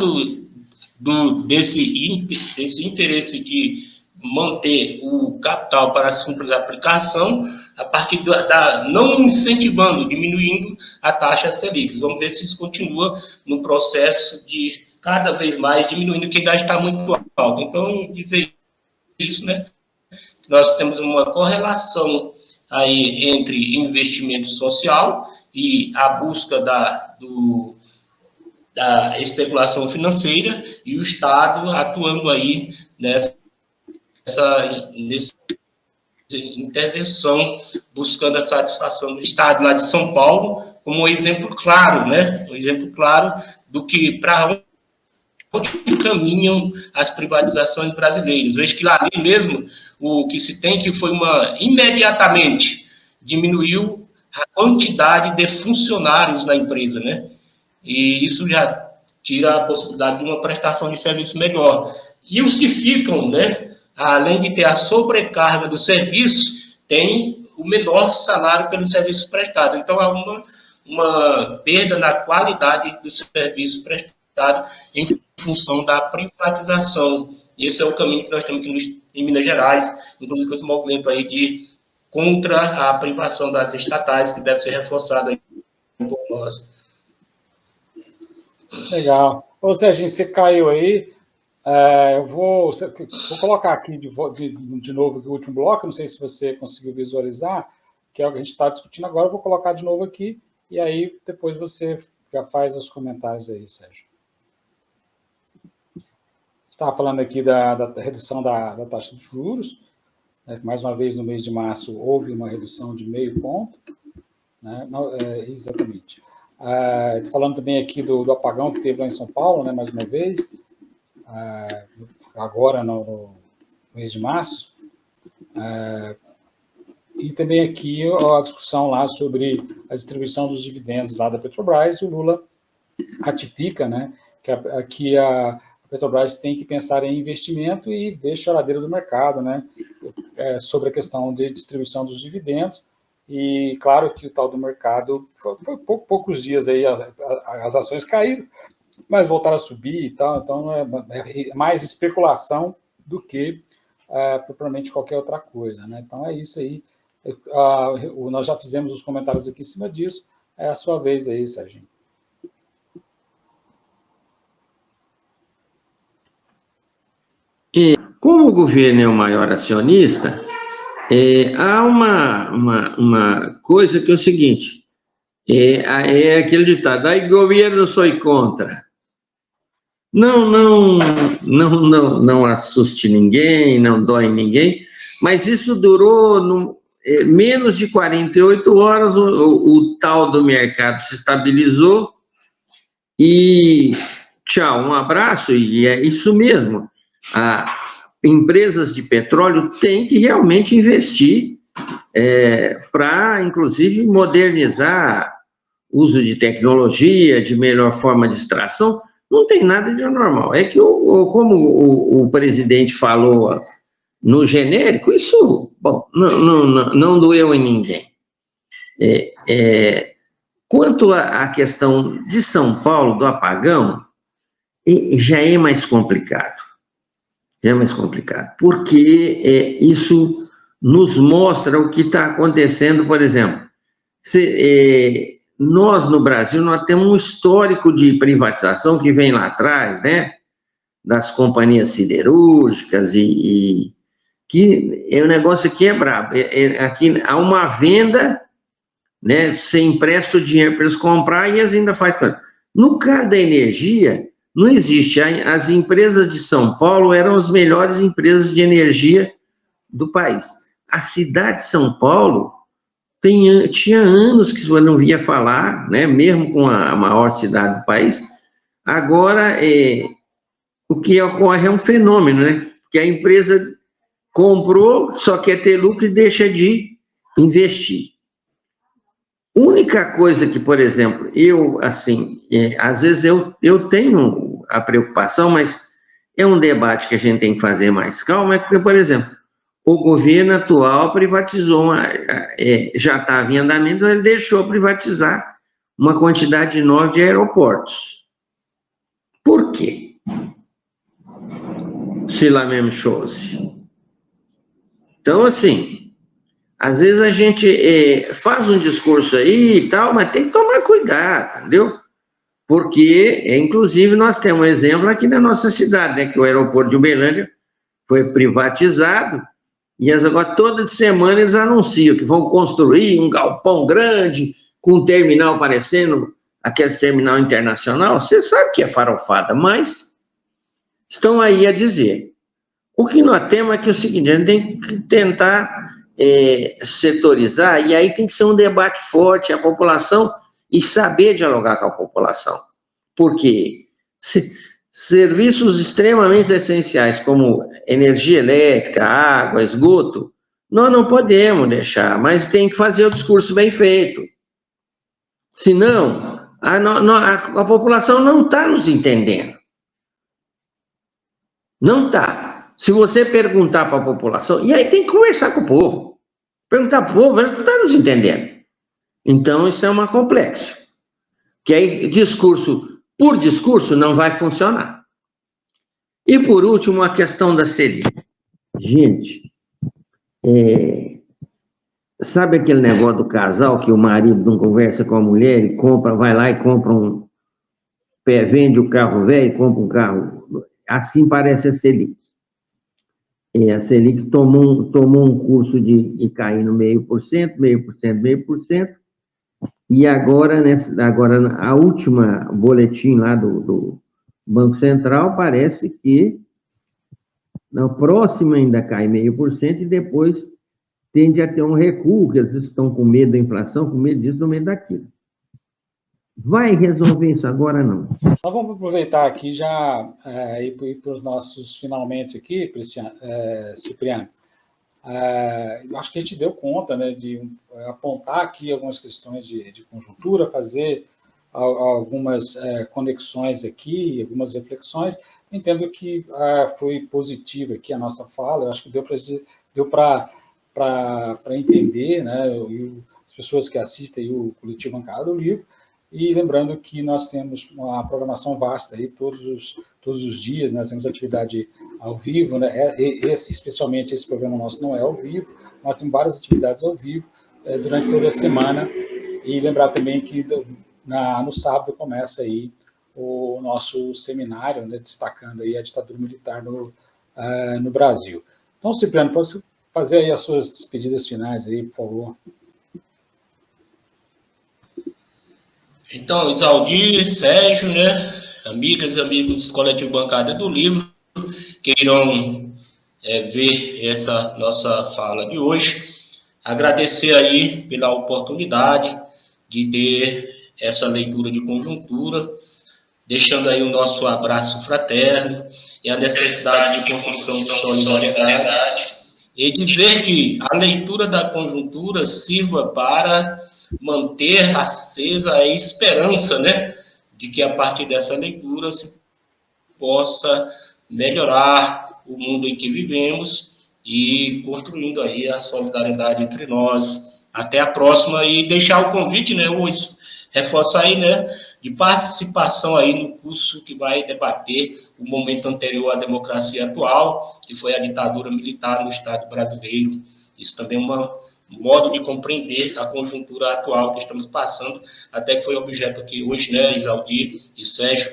desse interesse de manter o capital para a simples aplicação, a partir não incentivando, diminuindo a taxa Selic. Vamos ver se isso continua no processo de cada vez mais diminuindo, que ainda está muito alto. Então, dizer isso, né? Nós temos uma correlação aí entre investimento social e a busca da especulação financeira, e o Estado atuando aí nessa intervenção, buscando a satisfação do Estado lá de São Paulo, como um exemplo claro, né? Um exemplo claro do que para onde caminham as privatizações brasileiras. Vejo que lá mesmo o que se tem que foi imediatamente diminuiu a quantidade de funcionários na empresa, né? E isso já tira a possibilidade de uma prestação de serviço melhor. E os que ficam, né, além de ter a sobrecarga do serviço, tem o menor salário pelo serviço prestado. Então, há uma perda na qualidade do serviço prestado em função da privatização. E esse é o caminho que nós temos aqui em Minas Gerais, inclusive com esse movimento aí contra a privação das estatais, que deve ser reforçado aí por nós.
Legal. Ô, Serginho, você caiu aí. Eu vou colocar aqui de novo o último bloco, não sei se você conseguiu visualizar, que é o que a gente está discutindo agora. Eu vou colocar de novo aqui, e aí depois você já faz os comentários aí, Sérgio. Estava falando aqui da redução da taxa de juros, né? Mais uma vez, no mês de março, houve uma redução de 0,5 ponto, né? Exatamente. Falando também aqui do apagão que teve lá em São Paulo, né, mais uma vez, agora no mês de março, e também aqui a discussão lá sobre a distribuição dos dividendos lá da Petrobras, e o Lula ratifica, né, que a Petrobras tem que pensar em investimento e ver choradeira do mercado, né, sobre a questão de distribuição dos dividendos. E claro que o tal do mercado foi poucos dias aí, as ações caíram, mas voltaram a subir e tal, então é mais especulação do que propriamente qualquer outra coisa, né? Então é isso aí. Nós já fizemos os comentários aqui em cima disso, é a sua vez aí, Serginho.
E como o governo é o maior acionista, há uma coisa que é o seguinte, é aquele ditado, aí governo sou contra. Não assuste ninguém, não dói ninguém, mas isso durou menos de 48 horas, o tal do mercado se estabilizou e tchau, um abraço, e é isso mesmo. Empresas de petróleo têm que realmente investir para, inclusive, modernizar o uso de tecnologia, de melhor forma de extração. Não tem nada de anormal. É que, como o presidente falou no genérico, isso, bom, não doeu em ninguém. Quanto à questão de São Paulo, do apagão, já é mais complicado. Porque isso nos mostra o que está acontecendo, por exemplo. Nós, no Brasil, nós temos um histórico de privatização que vem lá atrás, né? Das companhias siderúrgicas e que o negócio aqui é brabo. Aqui há uma venda, né? Você empresta o dinheiro para eles comprar e eles ainda fazem. No caso da energia, não existe. As empresas de São Paulo eram as melhores empresas de energia do país. A cidade de São Paulo tinha anos que você não via falar, né? Mesmo com a maior cidade do país. Agora, o que ocorre é um fenômeno, né? Que a empresa comprou, só quer ter lucro e deixa de investir. Única coisa que, por exemplo, às vezes eu tenho a preocupação, mas é um debate que a gente tem que fazer mais calmo, porque, por exemplo, o governo atual privatizou, já estava em andamento, ele deixou privatizar uma quantidade enorme de aeroportos. Por quê? Se lá mesmo chose. Então, assim, às vezes a gente faz um discurso aí e tal, mas tem que tomar cuidado, entendeu? Porque, inclusive, nós temos um exemplo aqui na nossa cidade, né, que o aeroporto de Uberlândia foi privatizado, e agora toda semana eles anunciam que vão construir um galpão grande, com um terminal parecendo aquele terminal internacional. Você sabe que é farofada, mas estão aí a dizer. O que nós temos é que é o seguinte, a gente tem que tentar setorizar, e aí tem que ser um debate forte, a população, e saber dialogar com a população. Porque serviços extremamente essenciais, como energia elétrica, água, esgoto, nós não podemos deixar, mas tem que fazer o discurso bem feito. Senão, a população não está nos entendendo. Não está. Se você perguntar para a população, e aí tem que conversar com o povo. Perguntar para o povo, eles não estão nos entendendo. Então, isso é uma complexo. Que aí, discurso por discurso não vai funcionar. E, por último, a questão da Selic. Gente, sabe aquele negócio do casal que o marido não conversa com a mulher e vai lá e compra vende o carro velho e compra um carro? Assim parece a Selic. A Selic tomou um curso de cair no 0,5%, e agora, a última boletim lá do Banco Central parece que na próxima ainda cai 0,5% e depois tende a ter um recuo, que eles estão com medo da inflação, com medo disso, com medo daquilo. vai resolver isso agora, não.
Nós vamos aproveitar aqui já ir para os nossos finalmente aqui, Cipriano. Eu acho que a gente deu conta, né, de apontar aqui algumas questões de conjuntura, fazer algumas conexões aqui, algumas reflexões. Entendo que foi positiva aqui a nossa fala, eu acho que deu para entender, né, as pessoas que assistem o Coletivo Bancada do Livro, e lembrando que nós temos uma programação vasta aí todos os dias, nós temos atividade ao vivo, né? Especialmente esse programa nosso não é ao vivo, nós temos várias atividades ao vivo durante toda a semana, e lembrar também que no sábado começa aí o nosso seminário, né, destacando aí a ditadura militar no Brasil. Então, Cipriano, posso fazer aí as suas despedidas finais aí, por favor?
Então, Isaldir, Sérgio, né, amigas e amigos do Coletivo Bancada do Livro, que irão ver essa nossa fala de hoje, agradecer aí pela oportunidade de ter essa leitura de conjuntura, deixando aí o nosso abraço fraterno e a necessidade de construção de solidariedade, e dizer que a leitura da conjuntura sirva para manter acesa a esperança, né, de que a partir dessa leitura se possa melhorar o mundo em que vivemos e construindo aí a solidariedade entre nós. Até a próxima, e deixar o convite, né, reforçar aí, né, de participação aí no curso que vai debater o momento anterior à democracia atual, que foi a ditadura militar no Estado brasileiro. Isso também é um modo de compreender a conjuntura atual que estamos passando, até que foi objeto aqui hoje, né, Isaldir e Sérgio,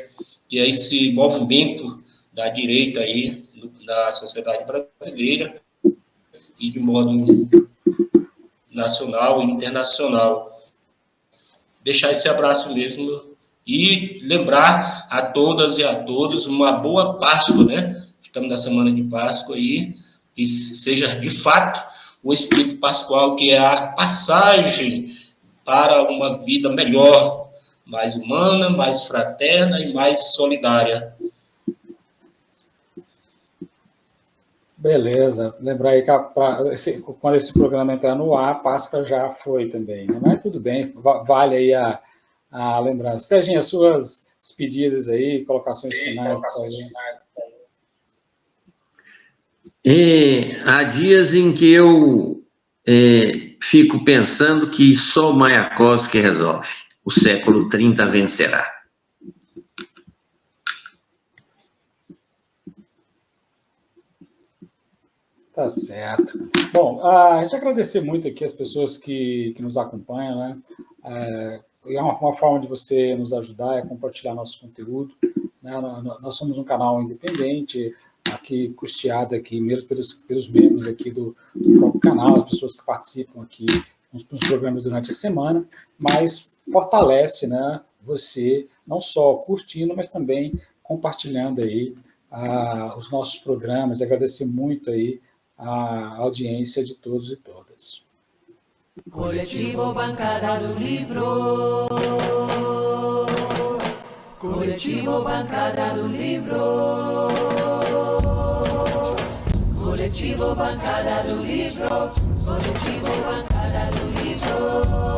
que é esse movimento da direita aí na sociedade brasileira e de modo nacional e internacional. Deixar esse abraço mesmo e lembrar a todas e a todos uma boa Páscoa, né? Estamos na semana de Páscoa aí, que seja de fato o espírito pascual, que é a passagem para uma vida melhor, mais humana, mais fraterna e mais solidária.
Beleza. Lembrar aí que quando esse programa entrar no ar, a Páscoa já foi também, né? Mas tudo bem, vale aí a lembrança. Serginho, as suas despedidas aí, colocações finais.
Há dias em que eu fico pensando que só o Mayakovsky resolve. O século 30 vencerá.
Tá certo. Bom, a gente agradecer muito aqui as pessoas que nos acompanham, né? É uma forma de você nos ajudar, é compartilhar nosso conteúdo, né? Nós somos um canal independente, aqui custeado aqui mesmo pelos membros aqui do próprio canal, as pessoas que participam aqui nos programas durante a semana, mas fortalece, né, você não só curtindo, mas também compartilhando aí os nossos programas. Agradecer muito aí a audiência de todos e todas.
Coletivo Bancada do Livro. Coletivo Bancada do Livro. Coletivo Bancada do Livro. Coletivo Bancada do Livro.